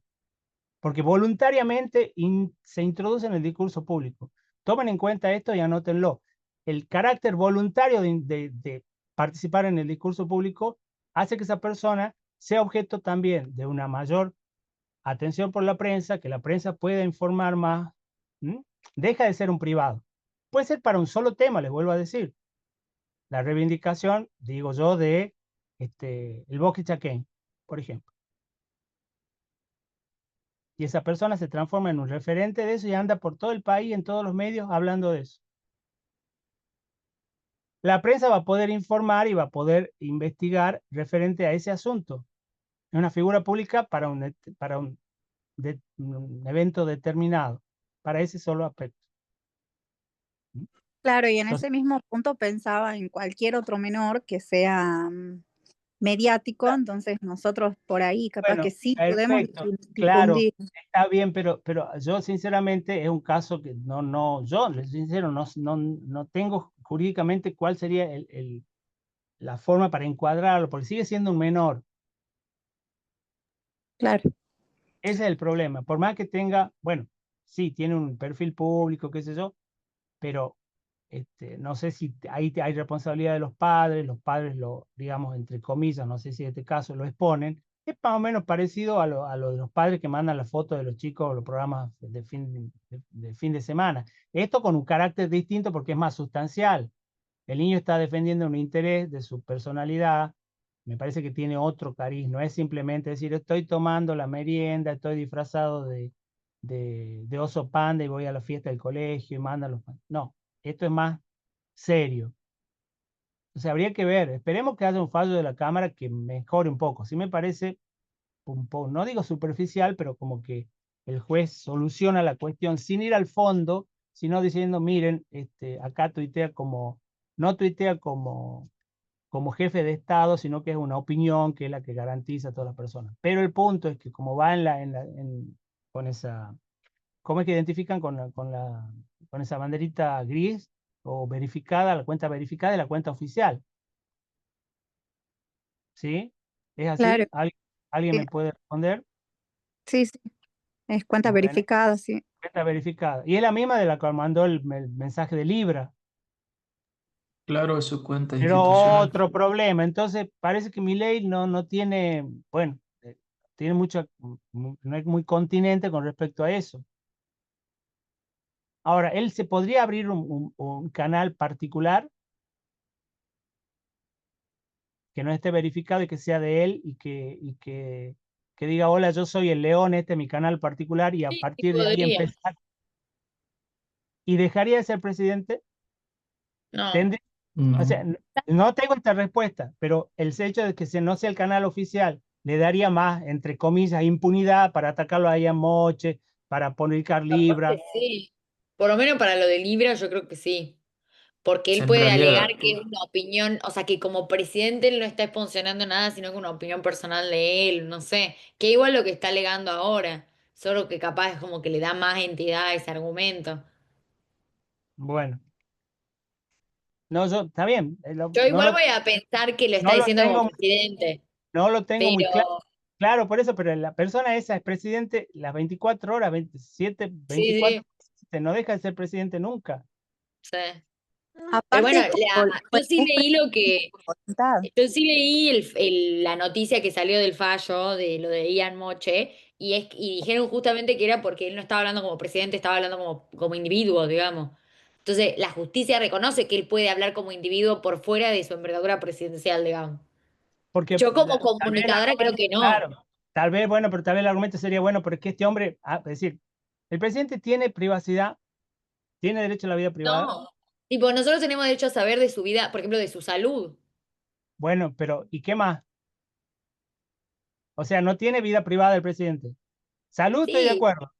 porque voluntariamente se introduce en el discurso público. Tomen en cuenta esto y anótenlo. El carácter voluntario de participar en el discurso público hace que esa persona sea objeto también de una mayor atención por la prensa, que la prensa pueda informar más. ¿Mm? Deja de ser un privado. Puede ser para un solo tema, les vuelvo a decir. La reivindicación, digo yo, de el bosque chaqueño, por ejemplo. Y esa persona se transforma en un referente de eso y anda por todo el país, en todos los medios, hablando de eso. La prensa va a poder informar y va a poder investigar referente a ese asunto. Es una figura pública para un evento determinado, para ese solo aspecto. Claro, y en Entonces, ese mismo punto pensaba en cualquier otro menor que sea mediático, entonces nosotros por ahí capaz bueno, que sí podemos perfecto, claro, difundir. está bien, pero yo sinceramente es un caso que yo les soy sincero, no tengo jurídicamente cuál sería la forma para encuadrarlo, porque sigue siendo un menor. Claro. Ese es el problema. Por más que tenga, bueno, sí, tiene un perfil público, qué sé yo, pero no sé si ahí hay responsabilidad de los padres lo, digamos, entre comillas, no sé si en este caso lo exponen, es más o menos parecido a lo de los padres que mandan las fotos de los chicos o los programas de fin de semana. Esto con un carácter distinto porque es más sustancial. El niño está defendiendo un interés de su personalidad, me parece que tiene otro cariz, no es simplemente decir, estoy tomando la merienda, estoy disfrazado de oso panda y voy a la fiesta del colegio y mandan los... No, esto es más serio. O sea, habría que ver, esperemos que haya un fallo de la Cámara que mejore un poco. Sí me parece un poco, no digo superficial, pero como que el juez soluciona la cuestión sin ir al fondo, sino diciendo, miren, acá tuitea no tuitea como jefe de Estado, sino que es una opinión que es la que garantiza a todas las personas. Pero el punto es que como va con esa, ¿cómo es que identifican con esa banderita gris o verificada, la cuenta verificada y la cuenta oficial? ¿Sí? ¿Es Claro, así? ¿Alguien sí, me puede responder? sí, sí, es cuenta Bueno, verificada, sí. cuenta verificada. Y es la misma de la que mandó el mensaje de Libra. Claro, es su cuenta Pero institucional. otro problema. Entonces, parece que mi ley no tiene, bueno, tiene no es muy continente con respecto a eso. Ahora, él se podría abrir un canal particular que no esté verificado y que sea de él que diga, hola, yo soy el León, este es mi canal particular y a Sí, sí partir de ahí podría. empezar. ¿Y dejaría de ser presidente? No. Tendría, o sea, No. no tengo esta respuesta, pero el hecho de que no sea el canal oficial le daría más, entre comillas, impunidad para atacarlo ahí a Moche, para publicar Capaz que Libra, sí. Por lo menos para lo de Libra, yo creo que sí. Porque él En puede alegar realidad, que es una opinión, o sea, que como presidente él no está exponcionando nada, sino que una opinión personal de él, no sé. Que igual lo que está alegando ahora, solo que capaz es como que le da más entidad a ese argumento. bueno, no, está bien, Yo igual voy a pensar que lo está no lo diciendo como tengo, presidente, no lo tengo muy claro. pero Claro, por eso, pero la persona esa es presidente las 24 horas, 27, sí, 24, sí, no deja de ser presidente nunca. sí. Pero bueno, Aparte, como yo sí es leí lo que, voluntad. yo sí leí la noticia que salió del fallo de lo de Ian Moche y dijeron justamente que era porque él no estaba hablando como presidente, estaba hablando como individuo, digamos. Entonces, la justicia reconoce que él puede hablar como individuo por fuera de su envergadura presidencial, digamos. Porque Yo como tal vez el comunicadora creo argumento, que no. claro, tal vez, bueno, pero tal vez el argumento sería bueno, porque este hombre, es decir, el presidente tiene privacidad ¿Tiene derecho a la vida privada? No. Tipo, nosotros tenemos derecho a saber de su vida, por ejemplo, de su salud. Bueno, pero ¿y qué más? O sea, no tiene vida privada el presidente. Salud, estoy de Sí, acuerdo.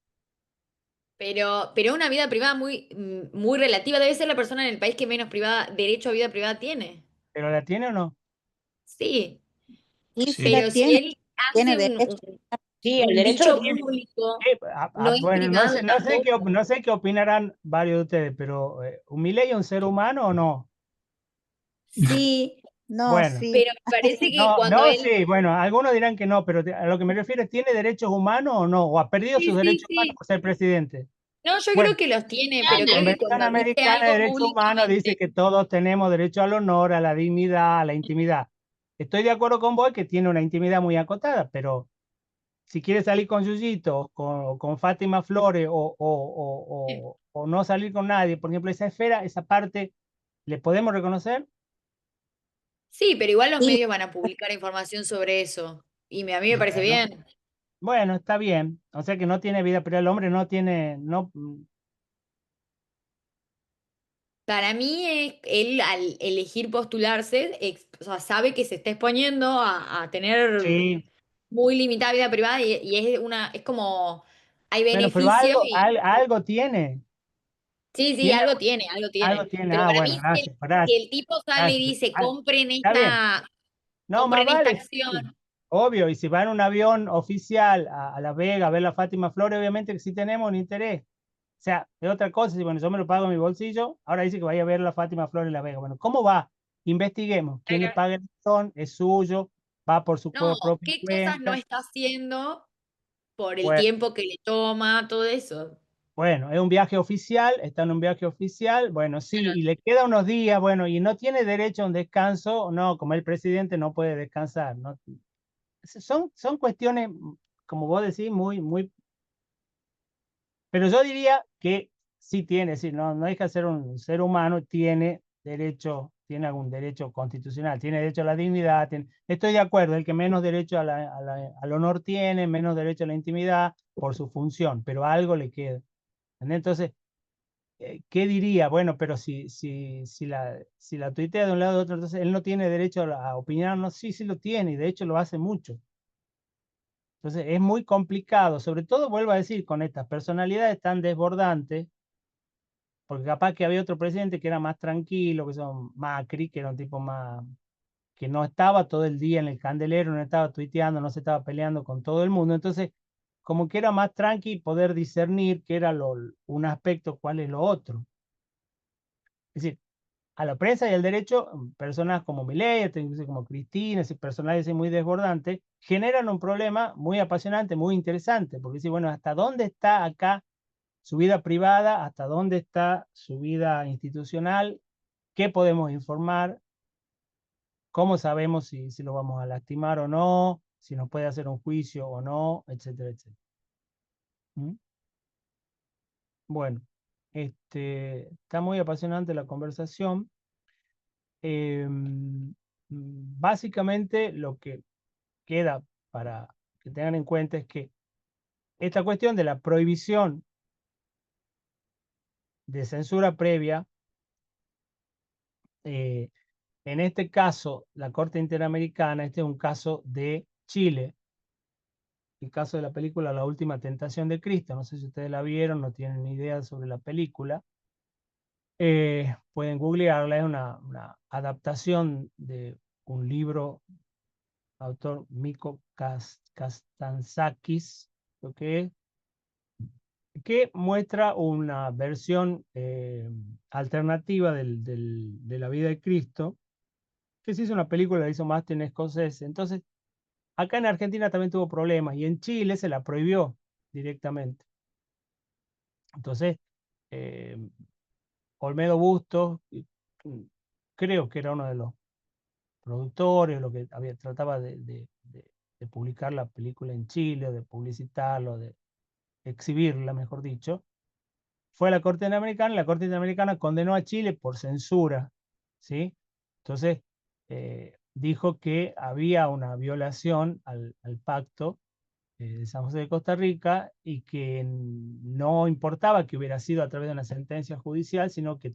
pero una vida privada muy relativa. Debe ser la persona en el país que menos derecho a vida privada tiene. ¿Pero la tiene o no? Sí, Y si la Sí, pero si tiene, él tiene hace derecho. Sí, el un derecho lo dicho tiene. público, no es Bueno, no privado sé, tampoco. no sé qué opinarán varios de ustedes, pero ¿Milei es un ser humano o no? Sí, No, Bueno, sí. pero me parece que no, cuando no, él... sí, bueno, algunos dirán que no, pero a lo que me refiero es, ¿tiene derechos humanos o no? ¿O ha perdido sus Sí, sí, derechos humanos sí. por ser presidente? No, yo Bueno, creo que los tiene, la pero creo Tiene. que Convención cuando dice Americana de algo Derechos Humanos dice públicamente... que todos tenemos derecho al honor, a la dignidad, a la intimidad. Estoy de acuerdo con vos que tiene una intimidad muy acotada, pero si quiere salir con Yuyito, con Fátima Flores o no salir con nadie, por ejemplo, esa esfera, esa parte, ¿le podemos reconocer? Sí, pero igual los Sí, medios van a publicar información sobre eso. Y a mí me parece Bueno, bien. bueno, está bien. O sea que no tiene vida, pero el hombre no tiene, no, Para mí, él al elegir postularse, o sea, sabe que se está exponiendo a tener sí. muy limitada vida privada y es como, hay Bueno, pero beneficios y algo tiene. sí, sí, Tiene, algo tiene, algo algo tiene. tiene. Pero Ah, para bueno, mí, gracias, si el tipo sale y gracias. dice, Ah, está bien. No, más compren esta vale, acción, sí, obvio, y si va en un avión oficial a La Vega a ver la Fátima Flores, obviamente que sí tenemos un interés. O sea, es otra cosa, si bueno, yo me lo pago en mi bolsillo, ahora dice que vaya a ver la Fátima Flores en La Vega. Bueno, ¿cómo va? Investiguemos. ¿Quién le paga el son? ¿Es suyo? ¿Va por su no, propia ¿qué cosas no cuenta? está haciendo por el Bueno, tiempo que le toma, todo eso? bueno, es un viaje oficial, está en un viaje oficial, bueno, sí, Bueno, y le queda unos días, bueno, y no tiene derecho a un descanso, no, como el presidente no puede descansar, ¿no? Son cuestiones, como vos decís, muy, pero yo diría que sí tiene, sí, no deja de ser un ser humano, tiene derecho, tiene algún derecho constitucional, tiene derecho a la dignidad, estoy de acuerdo, el que menos derecho al honor tiene, menos derecho a la intimidad por su función, pero algo le queda. ¿Entendés? Entonces, ¿qué diría? Bueno, pero si la tuitea de un lado a otro, entonces él no tiene derecho a opinar, no, sí, sí lo tiene, y de hecho lo hace mucho. Entonces es muy complicado, sobre todo, vuelvo a decir, con estas personalidades tan desbordantes, porque capaz que había otro presidente que era más tranquilo, que son Macri, que era un tipo más, que no estaba todo el día en el candelero, no estaba tuiteando, no se estaba peleando con todo el mundo, entonces como que era más tranqui poder discernir qué era un aspecto, cuál es lo otro. Es decir, a la prensa y al derecho, personas como Milei, incluso como Cristina, personajes así muy desbordantes, generan un problema muy apasionante, muy interesante, porque dice, bueno, ¿hasta dónde está acá su vida privada? ¿Hasta dónde está su vida institucional? ¿Qué podemos informar? ¿Cómo sabemos si lo vamos a lastimar o no? ¿Si nos puede hacer un juicio o no? Etcétera, etcétera. ¿Mm? Bueno, está muy apasionante la conversación. Básicamente lo que queda para que tengan en cuenta es que esta cuestión de la prohibición de censura previa, eh, en este caso, la Corte Interamericana, este es un caso de Chile, el caso de la película La Última Tentación de Cristo, no sé si ustedes la vieron, no tienen ni idea sobre la película, pueden googlearla, es una adaptación de un libro autor Miko Kastantzakis, lo que muestra una versión alternativa de la vida de Cristo, que se hizo una película, la hizo Martin Scorsese. Entonces, acá en Argentina también tuvo problemas y en Chile se la prohibió directamente. Entonces, eh, Olmedo Bustos, creo que era uno de los productores, lo que trataba de publicar la película en Chile, de publicitarlo, de exhibirla, mejor dicho, fue a la Corte Interamericana, y la Corte Interamericana condenó a Chile por censura, ¿sí? Entonces, dijo que había una violación al pacto de San José de Costa Rica, y que no importaba que hubiera sido a través de una sentencia judicial, sino que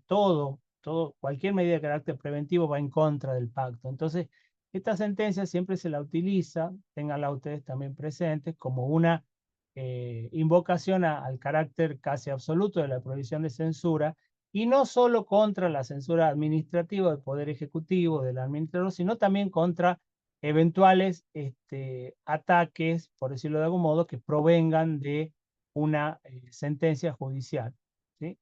cualquier medida de carácter preventivo va en contra del pacto. Entonces, esta sentencia siempre se la utiliza, ténganla ustedes también presentes, como una invocación al carácter casi absoluto de la prohibición de censura, y no solo contra la censura administrativa del Poder Ejecutivo, del administrador, sino también contra eventuales ataques, por decirlo de algún modo, que provengan de una sentencia judicial, ¿sí?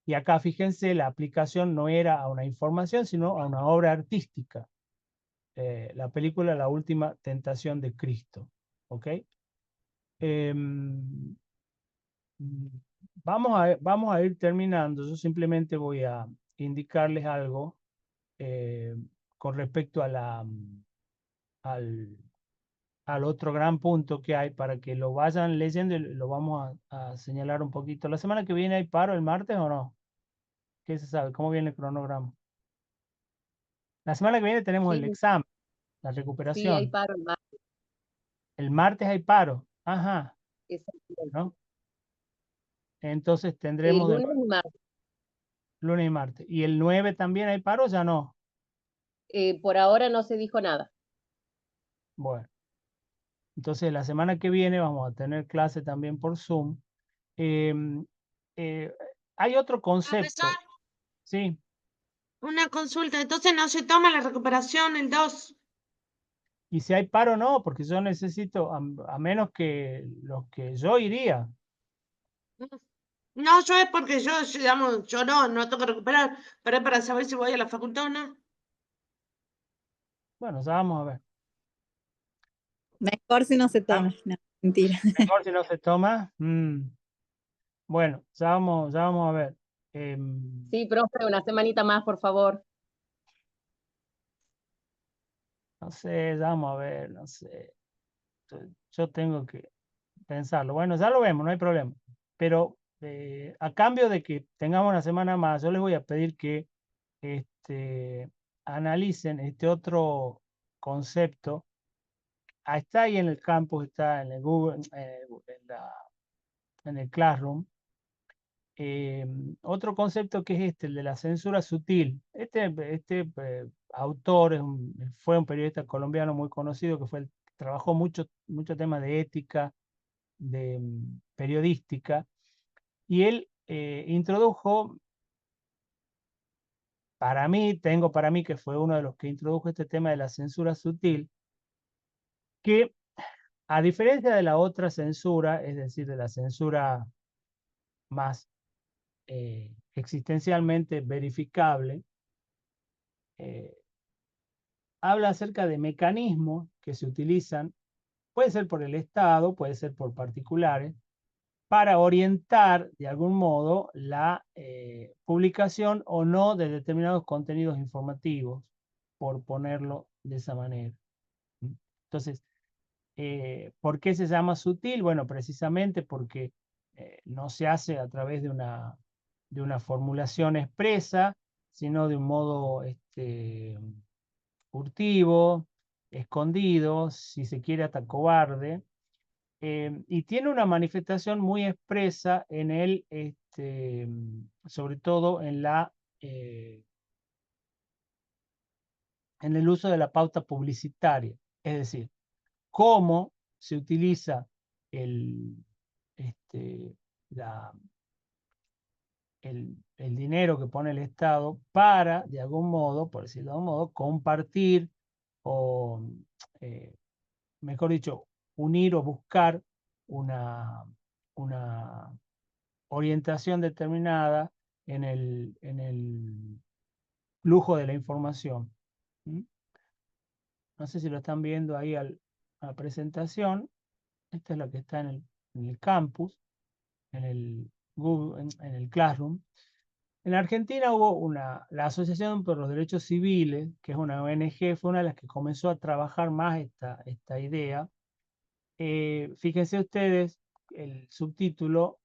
Y acá, fíjense, la aplicación no era a una información, sino a una obra artística. La película La Última Tentación de Cristo. ¿Ok? Em, vamos a ir terminando. Yo simplemente voy a indicarles algo eh, con respecto a al, al otro gran punto que hay para que lo vayan leyendo y lo vamos a señalar un poquito. ¿La semana que viene hay paro el martes o no? ¿Qué se sabe? ¿Cómo viene el cronograma? La semana que viene tenemos el Sí, examen, la sí, hay recuperación. paro el martes, El martes hay paro. Ajá, exactamente. ¿no? Entonces tendremos de Lunes y martes. lunes y martes. ¿Y el 9 también hay paro o ya no? Por ahora no se dijo nada. Bueno, entonces la semana que viene vamos a tener clase también por Zoom. Em, eh, hay otro concepto, Profesor, ¿sí? una consulta. Entonces no se toma la recuperación el 2. Y si hay paro, no, porque yo necesito, a menos que los que yo iría. No, yo es porque yo, digamos, yo no tengo que recuperar, pero es para saber si voy a la facultad o no. Bueno, ya vamos a ver. Mejor si no se Ah, toma. No, mentira. mejor si no se toma. Bueno, ya vamos a ver. Sí, profe, una semanita más, por favor. No sé, ya vamos a ver, no sé. Yo tengo que pensarlo. Bueno, ya lo vemos, no hay problema. Pero a cambio de que tengamos una semana más, yo les voy a pedir que analicen este otro concepto. Está ahí en el campus, está en el Google, en el Classroom. Otro concepto que es el de la censura sutil. Este autor fue un periodista colombiano muy conocido que trabajó mucho tema de ética, de periodística, y él introdujo, tengo para mí que fue uno de los que introdujo este tema de la censura sutil, que a diferencia de la otra censura, es decir, de la censura más existencialmente verificable, eh, habla acerca de mecanismos que se utilizan, puede ser por el Estado, puede ser por particulares, para orientar de algún modo la publicación o no de determinados contenidos informativos, por ponerlo de esa manera. Entonces, ¿por qué se llama sutil? Bueno, precisamente porque no se hace a través de una formulación expresa, sino de un modo furtivo, escondido, si se quiere hasta cobarde, y tiene una manifestación muy expresa en el, sobre todo en el uso de la pauta publicitaria, es decir, cómo se utiliza el, este, la, el dinero que pone el Estado para, de algún modo, por decirlo de algún modo, compartir o, eh, mejor dicho, unir o buscar una orientación determinada en el flujo de la información. ¿Mm? No sé si lo están viendo ahí a la presentación. Esta es la que está en el campus, en el Google, en el Classroom. En Argentina hubo la Asociación por los Derechos Civiles, que es una ONG, fue una de las que comenzó a trabajar más esta idea. Fíjense ustedes el subtítulo: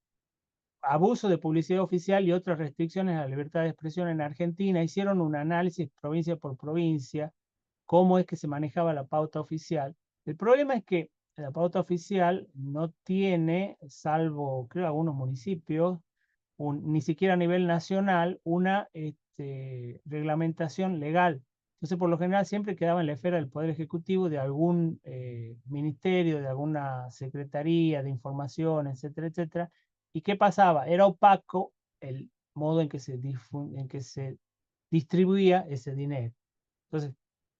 Abuso de publicidad oficial y otras restricciones a la libertad de expresión en Argentina. Hicieron un análisis provincia por provincia, cómo es que se manejaba la pauta oficial. El problema es que la pauta oficial no tiene, salvo creo algunos municipios, ni siquiera a nivel nacional, una reglamentación legal. Entonces, por lo general, siempre quedaba en la esfera del Poder Ejecutivo de algún ministerio, de alguna secretaría de información, etcétera, etcétera. ¿Y qué pasaba? Era opaco el modo en que se distribuía ese dinero. Entonces,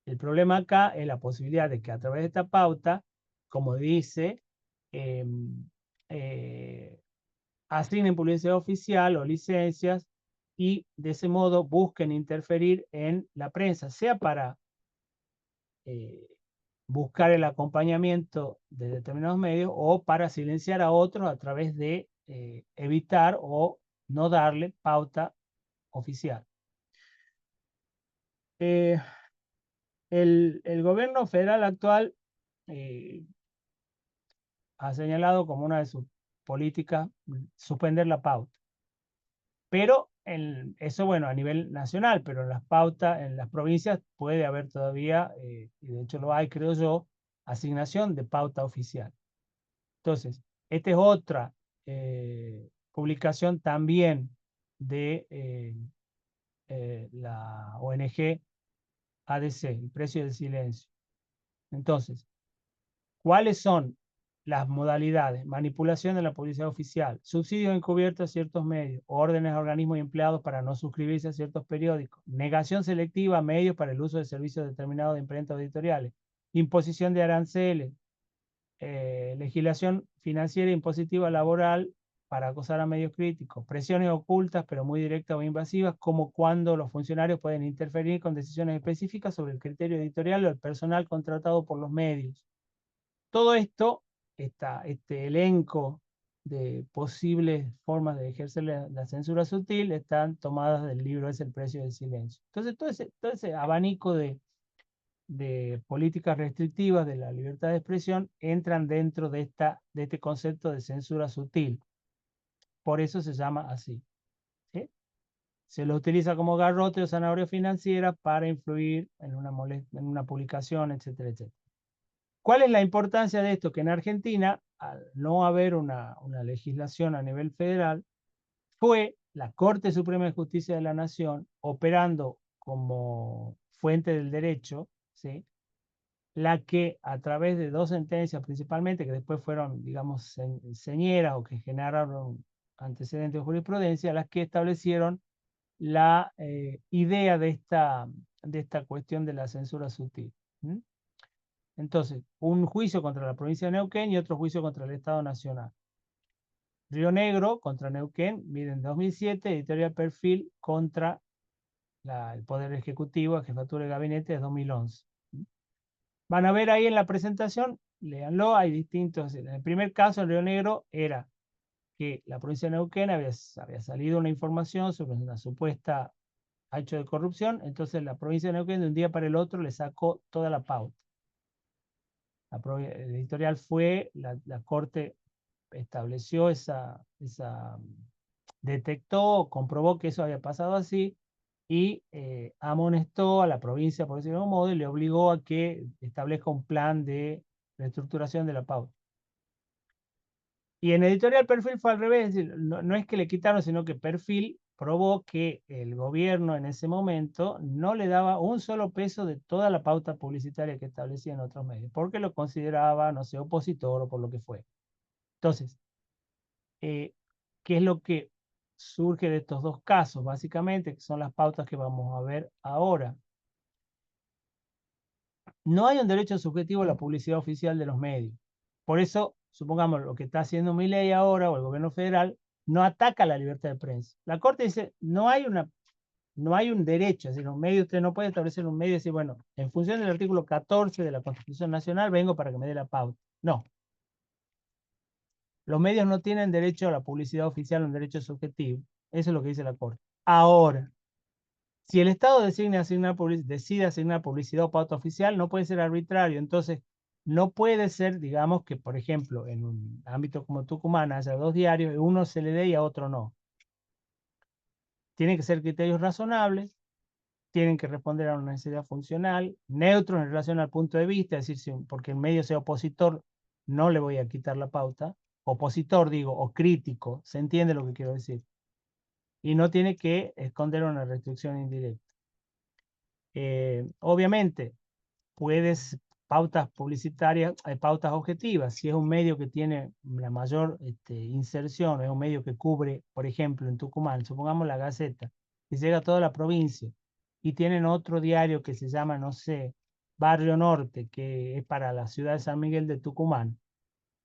el problema acá es la posibilidad de que a través de esta pauta, como dice, asignen publicidad oficial o licencias y de ese modo busquen interferir en la prensa, sea para buscar el acompañamiento de determinados medios o para silenciar a otros a través de evitar o no darle pauta oficial. El gobierno federal actual ha señalado como una de sus políticas suspender la pauta. Pero eso, bueno, a nivel nacional, pero en las pautas, en las provincias puede haber todavía, y de hecho lo hay, creo yo, asignación de pauta oficial. Entonces, esta es otra publicación también de la ONG ADC, el precio del silencio. Entonces, ¿cuáles son las modalidades? Manipulación de la publicidad oficial, subsidios encubiertos a ciertos medios, órdenes a organismos y empleados para no suscribirse a ciertos periódicos, negación selectiva a medios para el uso de servicios determinados de imprenta o editoriales, imposición de aranceles, legislación financiera e impositiva laboral para acosar a medios críticos, presiones ocultas pero muy directas o invasivas, como cuando los funcionarios pueden interferir con decisiones específicas sobre el criterio editorial o el personal contratado por los medios. Todo esto, este elenco de posibles formas de ejercer la censura sutil, están tomadas del libro Es el precio del silencio. Entonces, todo ese abanico de políticas restrictivas de la libertad de expresión entran dentro de este concepto de censura sutil. Por eso se llama así. ¿Sí? Se lo utiliza como garrote o zanahoria financiera para influir en una publicación, etcétera, etcétera. ¿Cuál es la importancia de esto? Que en Argentina, al no haber una legislación a nivel federal, fue la Corte Suprema de Justicia de la Nación, operando como fuente del derecho, ¿sí?, la que a través de dos sentencias principalmente, que después fueron, digamos, señeras o que generaron antecedentes de jurisprudencia, las que establecieron la idea de esta cuestión de la censura sutil. ¿Mm? Entonces, un juicio contra la provincia de Neuquén y otro juicio contra el Estado Nacional. Río Negro contra Neuquén, miren, 2007, Editorial Perfil contra el Poder Ejecutivo, la Jefatura de Gabinete, de 2011. Van a ver ahí en la presentación, léanlo, hay distintos. En el primer caso, en Río Negro, era que la provincia de Neuquén había salido una información sobre una supuesta hecho de corrupción, entonces la provincia de Neuquén de un día para el otro le sacó toda la pauta. El editorial fue, la Corte estableció detectó, comprobó que eso había pasado así y amonestó a la provincia, por decirlo de algún modo, y le obligó a que establezca un plan de reestructuración de la pauta. Y en Editorial Perfil fue al revés, es decir, no es que le quitaron, sino que Perfil probó que el gobierno en ese momento no le daba un solo peso de toda la pauta publicitaria que establecía en otros medios, porque lo consideraba, no sé, opositor o por lo que fue. Entonces, ¿qué es lo que surge de estos dos casos? Básicamente, que son las pautas que vamos a ver ahora. No hay un derecho subjetivo a la publicidad oficial de los medios. Por eso, supongamos, lo que está haciendo Milei ahora o el gobierno federal no ataca la libertad de prensa. La Corte dice, no hay un derecho, es decir, un medio, usted no puede establecer un medio y decir, bueno, en función del artículo 14 de la Constitución Nacional, vengo para que me dé la pauta. No. Los medios no tienen derecho a la publicidad oficial, un derecho subjetivo. Eso es lo que dice la Corte. Ahora, si el Estado decide asignar publicidad o pauta oficial, no puede ser arbitrario. Entonces, no puede ser, digamos, que, por ejemplo, en un ámbito como Tucumán haya dos diarios, y uno se le dé y a otro no. Tienen que ser criterios razonables, tienen que responder a una necesidad funcional, neutros en relación al punto de vista, es decir, porque el medio sea opositor, no le voy a quitar la pauta. Opositor, digo, o crítico, ¿se entiende lo que quiero decir? Y no tiene que esconder una restricción indirecta. Obviamente, puedes, pautas publicitarias, hay pautas objetivas. Si es un medio que tiene la mayor inserción, es un medio que cubre, por ejemplo, en Tucumán, supongamos la Gaceta, que llega a toda la provincia, y tienen otro diario que se llama, no sé, Barrio Norte, que es para la ciudad de San Miguel de Tucumán.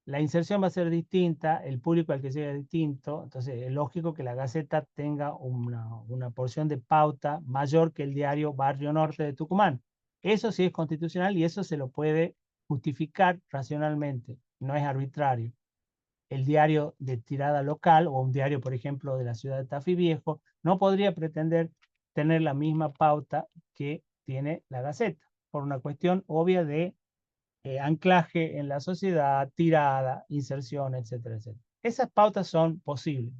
La inserción va a ser distinta, el público al que llega es distinto, entonces es lógico que la Gaceta tenga una porción de pauta mayor que el diario Barrio Norte de Tucumán. Eso sí es constitucional y eso se lo puede justificar racionalmente, no es arbitrario. El diario de tirada local o un diario, por ejemplo, de la ciudad de Tafí Viejo, no podría pretender tener la misma pauta que tiene la Gaceta, por una cuestión obvia de anclaje en la sociedad, tirada, inserción, etcétera, etcétera. Esas pautas son posibles.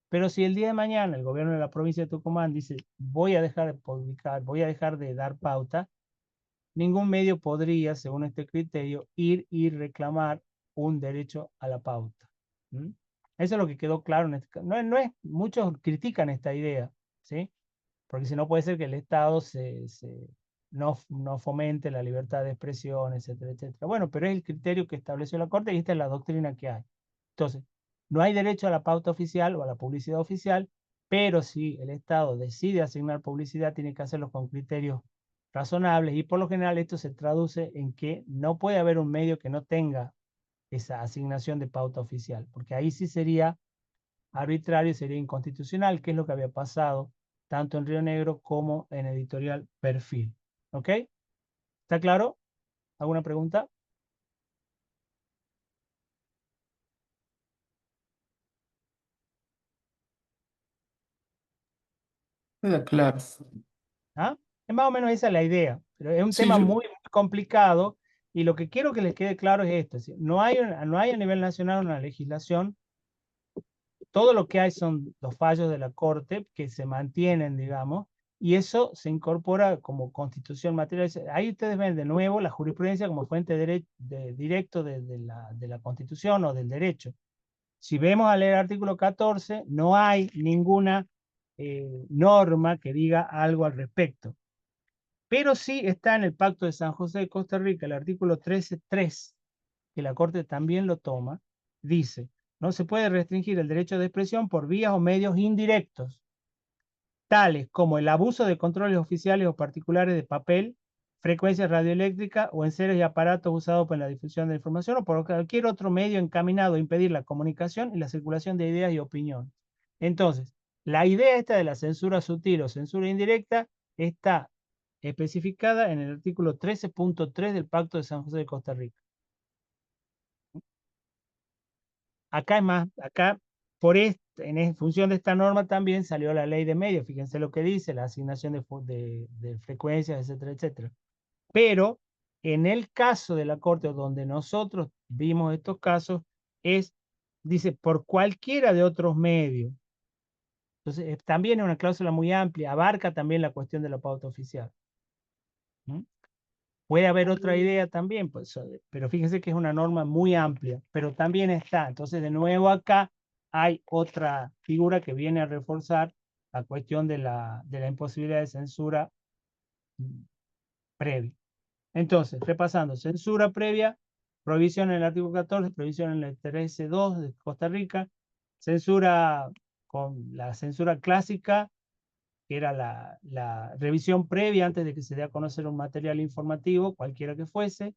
Pero si el día de mañana el gobierno de la provincia de Tucumán dice, voy a dejar de publicar, voy a dejar de dar pauta, ningún medio podría, según este criterio, ir y reclamar un derecho a la pauta. ¿Mm? Eso es lo que quedó claro en este caso. Muchos critican esta idea, ¿sí? Porque si no puede ser que el Estado no fomente la libertad de expresión, etcétera, etcétera. Bueno, pero es el criterio que estableció la Corte y esta es la doctrina que hay. Entonces, no hay derecho a la pauta oficial o a la publicidad oficial, pero si el Estado decide asignar publicidad, tiene que hacerlo con criterios razonables y por lo general esto se traduce en que no puede haber un medio que no tenga esa asignación de pauta oficial, porque ahí sí sería arbitrario y sería inconstitucional, que es lo que había pasado tanto en Río Negro como en Editorial Perfil. ¿Ok? ¿Está claro? ¿Alguna pregunta? Queda claro. ¿Ah? Es más o menos esa la idea, pero es un Sí, tema yo, muy complicado y lo que quiero que les quede claro es esto. No hay a nivel nacional una legislación. Todo lo que hay son los fallos de la Corte que se mantienen, digamos, y eso se incorpora como constitución material. Ahí ustedes ven de nuevo la jurisprudencia como fuente directo de la Constitución o del derecho. Si vemos a leer el artículo 14, no hay ninguna norma que diga algo al respecto. Pero sí está en el Pacto de San José de Costa Rica, el artículo 13.3, que la Corte también lo toma, dice, no se puede restringir el derecho de expresión por vías o medios indirectos, tales como el abuso de controles oficiales o particulares de papel, frecuencias radioeléctricas o enseres y aparatos usados para la difusión de información o por cualquier otro medio encaminado a impedir la comunicación y la circulación de ideas y opinión. Entonces, la idea esta de la censura sutil o censura indirecta está especificada en el artículo 13.3 del Pacto de San José de Costa Rica. Acá es más, acá en función de esta norma también salió la ley de medios, fíjense lo que dice, la asignación de frecuencias, etcétera, etcétera. Pero en el caso de la Corte donde nosotros vimos estos casos, dice, por cualquiera de otros medios. Entonces, también es una cláusula muy amplia, abarca también la cuestión de la pauta oficial. ¿Mm? Puede haber otra idea también, pues, pero fíjense que es una norma muy amplia, pero también está. Entonces, de nuevo acá hay otra figura que viene a reforzar la cuestión de la imposibilidad de censura previa. Entonces, repasando, censura previa, prohibición en el artículo 14, prohibición en el 13.2 de Costa Rica, censura con la censura clásica, que era la revisión previa antes de que se dé a conocer un material informativo, cualquiera que fuese,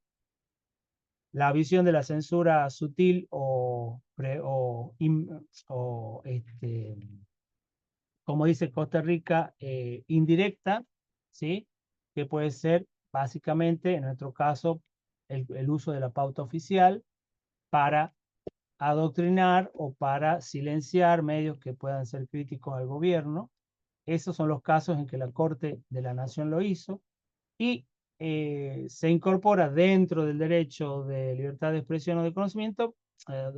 la visión de la censura sutil como dice Costa Rica, indirecta, ¿sí? Que puede ser básicamente, en nuestro caso, el uso de la pauta oficial para adoctrinar o para silenciar medios que puedan ser críticos al gobierno. Esos son los casos en que la Corte de la Nación lo hizo y se incorpora dentro del derecho de libertad de expresión o de conocimiento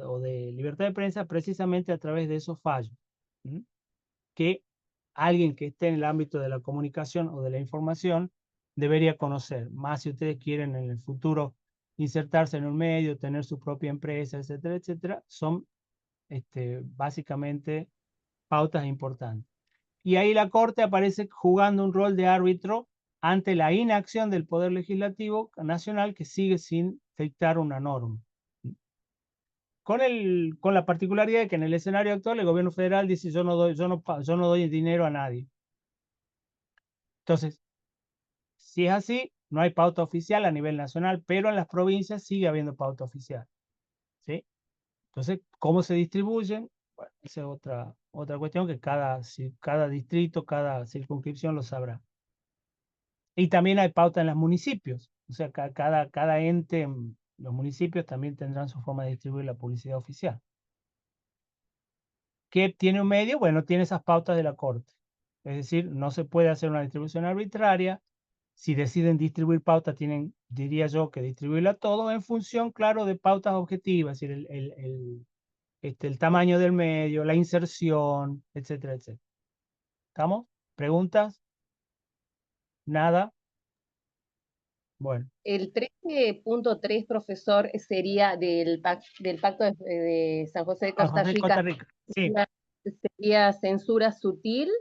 o de libertad de prensa precisamente a través de esos fallos. ¿Mm? Que alguien que esté en el ámbito de la comunicación o de la información debería conocer, más si ustedes quieren en el futuro insertarse en un medio, tener su propia empresa, etcétera, etcétera, son básicamente pautas importantes. Y ahí la Corte aparece jugando un rol de árbitro ante la inacción del Poder Legislativo Nacional, que sigue sin dictar una norma. Con la particularidad de que en el escenario actual el gobierno federal dice yo no doy dinero a nadie. Entonces, si es así, no hay pauta oficial a nivel nacional, pero en las provincias sigue habiendo pauta oficial. ¿Sí? Entonces, ¿cómo se distribuyen? Bueno, esa es otra cuestión que cada distrito, cada circunscripción lo sabrá. Y también hay pauta en los municipios. O sea, cada ente, los municipios también tendrán su forma de distribuir la publicidad oficial. ¿Qué tiene un medio? Bueno, tiene esas pautas de la Corte. Es decir, no se puede hacer una distribución arbitraria. Si deciden distribuir pautas, tienen, diría yo, que distribuirla todo en función, claro, de pautas objetivas, es decir, el tamaño del medio, la inserción, etcétera, etcétera. ¿Estamos? ¿Preguntas? ¿Nada? Bueno. El 13.3, profesor, sería del Pacto de San José de Costa Costa Rica. Rica. Sí. ¿Sería censura sutil?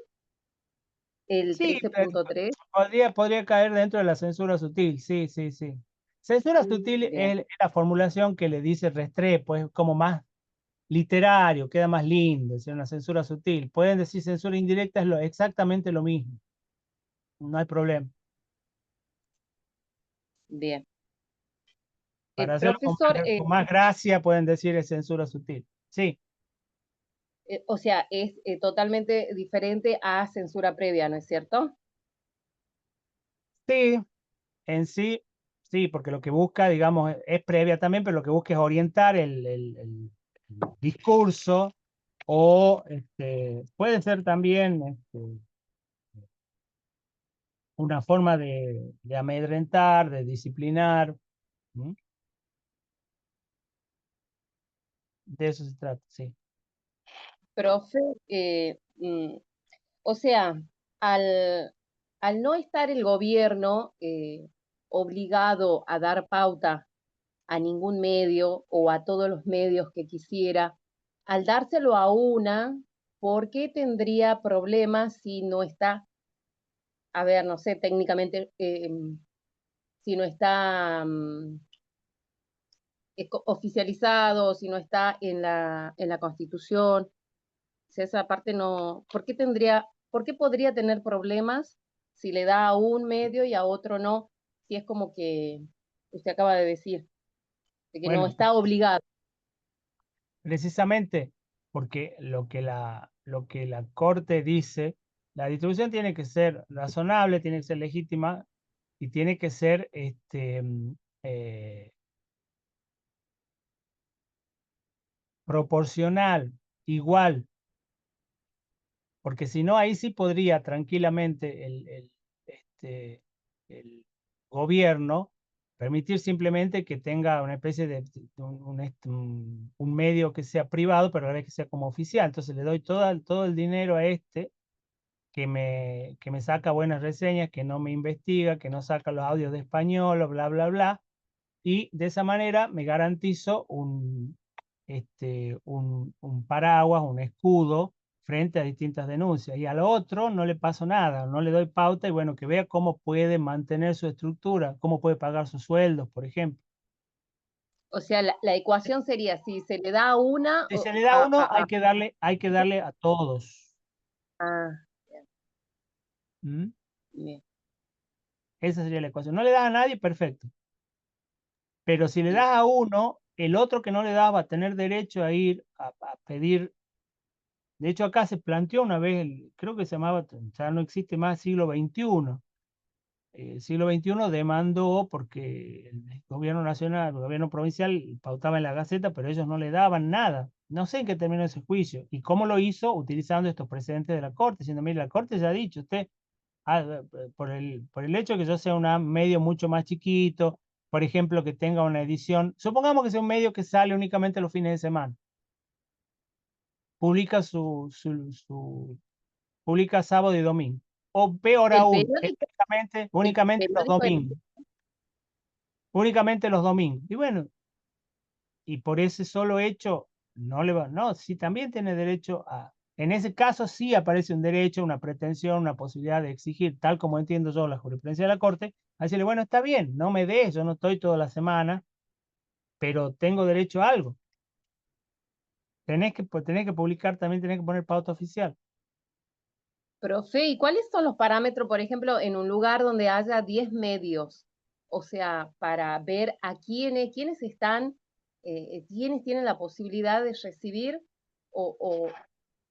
El Sí, 13.3. podría caer dentro de la censura sutil, sí, sí, sí. Censura sutil Bien. es la formulación que le dice Restrepo, es como más literario, queda más lindo, es una censura sutil. Pueden decir censura indirecta, es exactamente lo mismo. No hay problema. Bien. Para hacerlo Profesor, con más gracia, pueden decir es censura sutil. Sí. o sea, es totalmente diferente a censura previa, ¿no es cierto? Sí, en sí, sí, porque lo que busca, digamos, es previa también, pero lo que busca es orientar el discurso o puede ser también una forma de amedrentar, de disciplinar. ¿Mm? De eso se trata, sí. Profe, o sea, al no estar el gobierno obligado a dar pauta a ningún medio o a todos los medios que quisiera, al dárselo a una, ¿por qué tendría problemas si no está, a ver, no sé, técnicamente, si no está oficializado, si no está en la Constitución? Si esa parte no, ¿por qué podría tener problemas si le da a un medio y a otro no? Si es como que usted acaba de decir, de que no Bueno, está obligado. precisamente porque lo que la Corte dice, la distribución tiene que ser razonable, tiene que ser legítima y tiene que ser proporcional, igual, porque si no, ahí sí podría tranquilamente el gobierno permitir simplemente que tenga una especie de un medio que sea privado, pero a la vez que sea como oficial. Entonces le doy todo el dinero a que me saca buenas reseñas, que no me investiga, que no saca los audios de español, o bla, bla, bla. Y de esa manera me garantizo un paraguas, un escudo frente a distintas denuncias. Y al otro no le paso nada, no le doy pauta y bueno, que vea cómo puede mantener su estructura, cómo puede pagar sus sueldos, por ejemplo. O sea, la ecuación sería, si se le da a una... Si se le da a uno, hay que darle a todos. Ah, ¿Mm? bien. Esa sería la ecuación. No le das a nadie, perfecto. Pero si le das a uno, el otro que no le da va a tener derecho a ir a pedir. De hecho, acá se planteó una vez, creo que se llamaba, ya no existe más, siglo XXI. Siglo XXI demandó porque el gobierno nacional, el gobierno provincial pautaba en la Gaceta, pero ellos no le daban nada. No sé en qué terminó ese juicio. ¿Y cómo lo hizo? Utilizando estos precedentes de la Corte, diciendo, mire, la Corte ya ha dicho, usted, por el hecho de que yo sea un medio mucho más chiquito, por ejemplo, que tenga una edición, supongamos que sea un medio que sale únicamente los fines de semana, publica publica sábado y domingo. O peor El aún, periódico, el únicamente los periódico domingos. únicamente los domingos. Y bueno, y por ese solo hecho no le va, no, sí también tiene derecho a, en ese caso sí aparece un derecho, una pretensión, una posibilidad de exigir, tal como entiendo yo la jurisprudencia de la Corte, a decirle, bueno, está bien, no me des, yo no estoy toda la semana, pero tengo derecho a algo. Tenés que publicar, también tenés que poner pauta oficial. Profe, ¿y cuáles son los parámetros, por ejemplo, en un lugar donde haya 10 medios? O sea, para ver a quiénes están, quiénes tienen la posibilidad de recibir o, o-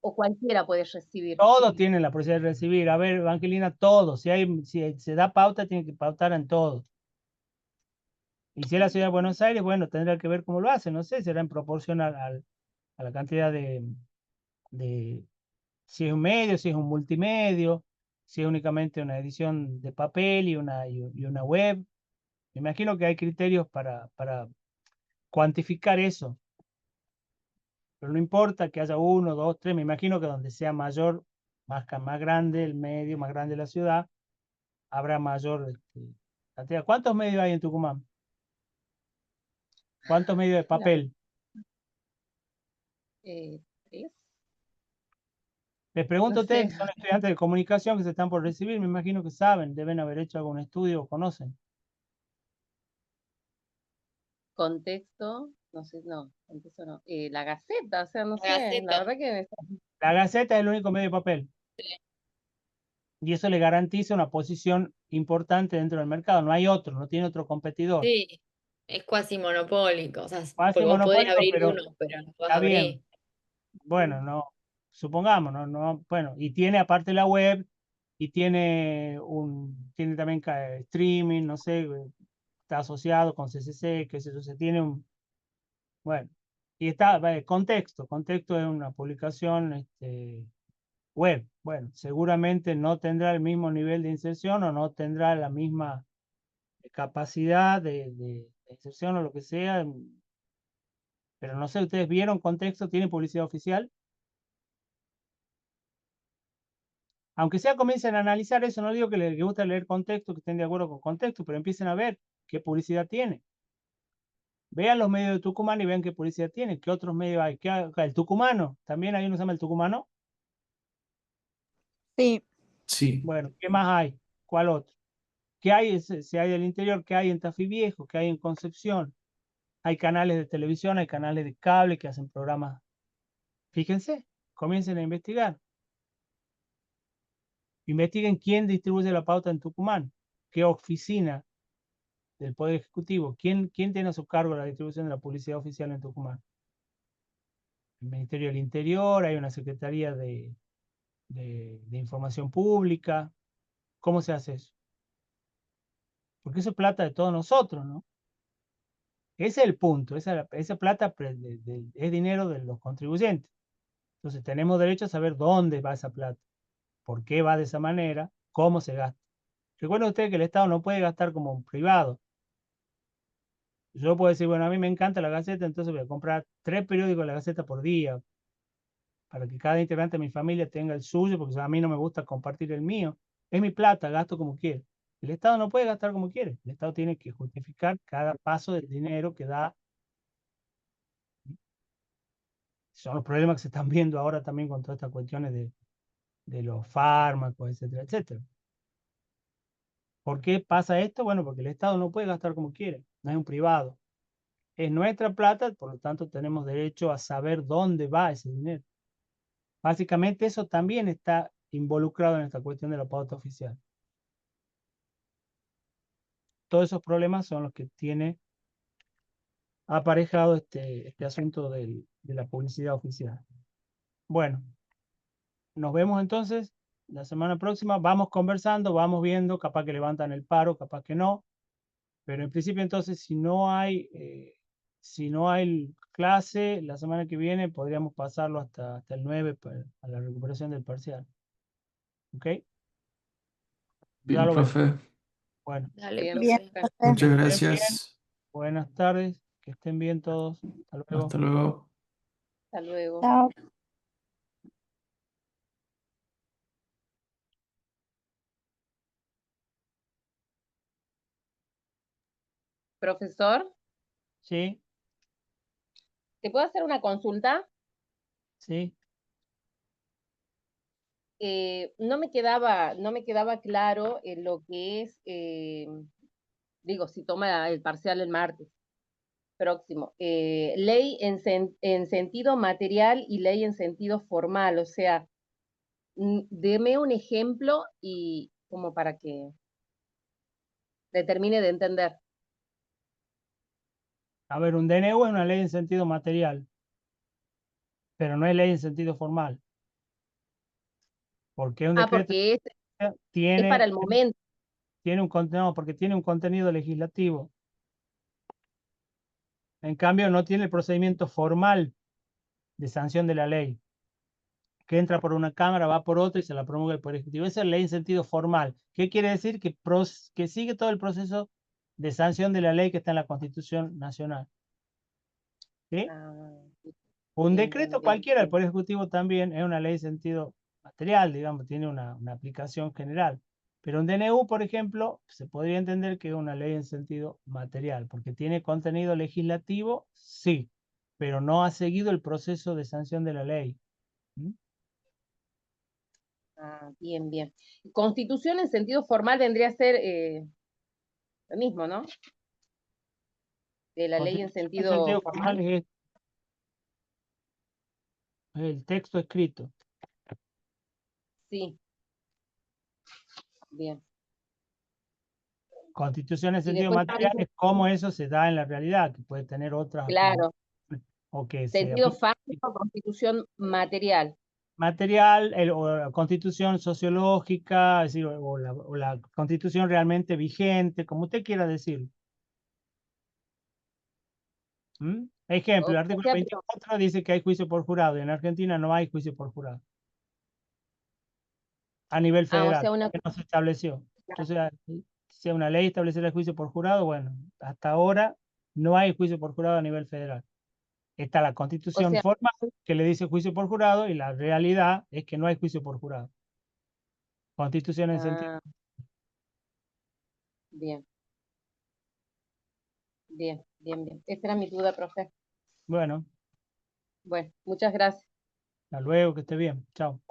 o cualquiera puede recibir. Todos tienen la posibilidad de recibir. A ver, Evangelina, todos. Si se da pauta, tiene que pautar en todos. Y si es la ciudad de Buenos Aires, bueno, tendrá que ver cómo lo hace. No sé, será en proporción a la cantidad de, si es un medio, si es un multimedio, si es únicamente una edición de papel y una web. Me imagino que hay criterios para cuantificar eso. Pero no importa que haya uno, dos, tres. Me imagino que donde sea mayor, más grande el medio, más grande la ciudad, habrá mayor cantidad. ¿Cuántos medios hay en Tucumán? ¿Cuántos medios de La- papel? eh, ¿tres? Les pregunto No a ustedes sé, que son estudiantes de comunicación que se están por recibir, me imagino que saben, deben haber hecho algún estudio o conocen. contexto, no sé, no, contexto no. La Gaceta, o sea, no La sé, la Gaceta. verdad que La Gaceta es el único medio de papel y eso le garantiza una posición importante dentro del mercado. No hay otro, no tiene otro competidor. Sí, es cuasi monopólico, o sea, Casi porque vos podés monopólico, abrir pero uno, pero no podés está abrir. bien. Bueno, no, supongamos, bueno, y tiene aparte la web y tiene también streaming, no sé, está asociado con CCC, qué sé yo, se tiene bueno, y está, contexto es una publicación web, bueno, seguramente no tendrá el mismo nivel de inserción o no tendrá la misma capacidad de inserción o lo que sea, pero no sé, ¿ustedes vieron contexto? ¿Tiene publicidad oficial? Aunque sea comiencen a analizar eso, no digo que les gusta leer contexto, que estén de acuerdo con contexto, pero empiecen a ver qué publicidad tiene. Vean los medios de Tucumán y vean qué publicidad tiene, qué otros medios hay. El tucumano, también hay uno que se llama el tucumano. Sí, Sí. Bueno, ¿qué más hay? ¿Cuál otro? ¿Qué hay? Si hay del interior, ¿qué hay en Tafí Viejo? ¿Qué hay en Concepción? Hay canales de televisión, hay canales de cable que hacen programas. Fíjense, comiencen a investigar. Investiguen quién distribuye la pauta en Tucumán, qué oficina del Poder Ejecutivo. ¿Quién tiene a su cargo la distribución de la publicidad oficial en Tucumán? El Ministerio del Interior, hay una Secretaría de Información Pública. ¿Cómo se hace eso? Porque eso es plata de todos nosotros, ¿no? Ese es el punto. Esa plata es dinero de los contribuyentes. Entonces tenemos derecho a saber dónde va esa plata, por qué va de esa manera, cómo se gasta. Recuerden ustedes que el Estado no puede gastar como un privado. Yo puedo decir, bueno, a mí me encanta la Gaceta, entonces voy a comprar 3 periódicos de la Gaceta por día, para que cada integrante de mi familia tenga el suyo, porque a mí no me gusta compartir el mío. Es mi plata, gasto como quiere. El Estado no puede gastar como quiere. El Estado tiene que justificar cada paso del dinero que da. Son los problemas que se están viendo ahora también con todas estas cuestiones de los fármacos, etcétera, etcétera. ¿Por qué pasa esto? Bueno, porque el Estado no puede gastar como quiere, no es un privado. Es nuestra plata, por lo tanto tenemos derecho a saber dónde va ese dinero. Básicamente eso también está involucrado en esta cuestión de la pauta oficial. Todos esos problemas son los que tiene aparejado este asunto de la publicidad oficial. Bueno, nos vemos entonces la semana próxima. Vamos conversando, vamos viendo, capaz que levantan el paro, capaz que no. Pero en principio entonces, si no hay clase la semana que viene, podríamos pasarlo hasta el 9 a la recuperación del parcial. ¿Ok? Ya Bien, lo vemos. profe. Bueno, Dale, bien, bien. profe. profe. que Muchas estén bien. gracias. Buenas tardes. Que estén bien todos. Hasta luego. Hasta luego. Hasta luego. Chao. Profesor, ¿Sí? ¿te puedo hacer una consulta? ¿Sí? No me quedaba claro en lo que es, digo, si toma el parcial el martes próximo, ley en sentido material y ley en sentido formal, o sea, deme un ejemplo y como para que le termine de entender. A ver, un DNU es una ley en sentido material, pero no es ley en sentido formal, porque un decreto Porque es para tiene, el momento. tiene un contenido, porque tiene un contenido legislativo. En cambio, no tiene el procedimiento formal de sanción de la ley, que entra por una cámara, va por otra y se la promulga el Poder Ejecutivo. Esa es ley en sentido formal. ¿Qué quiere decir? Que sigue todo el proceso de sanción de la ley que está en la Constitución Nacional. ¿Sí? Ah, Un bien, decreto bien, bien, cualquiera del bien. Poder Ejecutivo también es una ley en sentido material, digamos, tiene una aplicación general. Pero un DNU, por ejemplo, se podría entender que es una ley en sentido material, porque tiene contenido legislativo, sí, pero no ha seguido el proceso de sanción de la ley. ¿Mm? Ah, bien, bien. Constitución en sentido formal vendría a ser lo mismo, ¿no? De la ley en Constitución en sentido sentido formal formal. es el texto escrito. Sí, bien. Constitución en Y sentido después material es cómo eso se da en la realidad, que puede tener otras claro, aplicaciones o que se sentido aplica. fáctico, constitución material. Material o la constitución sociológica, es decir, o la constitución realmente vigente, como usted quiera decirlo. ¿Mm? Ejemplo, el O artículo sea, pero, 24 dice que hay juicio por jurado y en Argentina no hay juicio por jurado a nivel o federal, sea, una, que no se estableció. Entonces, si una ley estableciera el juicio por jurado, bueno, hasta ahora no hay juicio por jurado a nivel federal. Está la o constitución sea, formal que le dice juicio por jurado y la realidad es que no hay juicio por jurado. Constitución en sentido. ah, bien, bien, bien, bien. Esa era mi duda, profe. Bueno, Bueno, muchas gracias. hasta luego, que esté bien. Chao.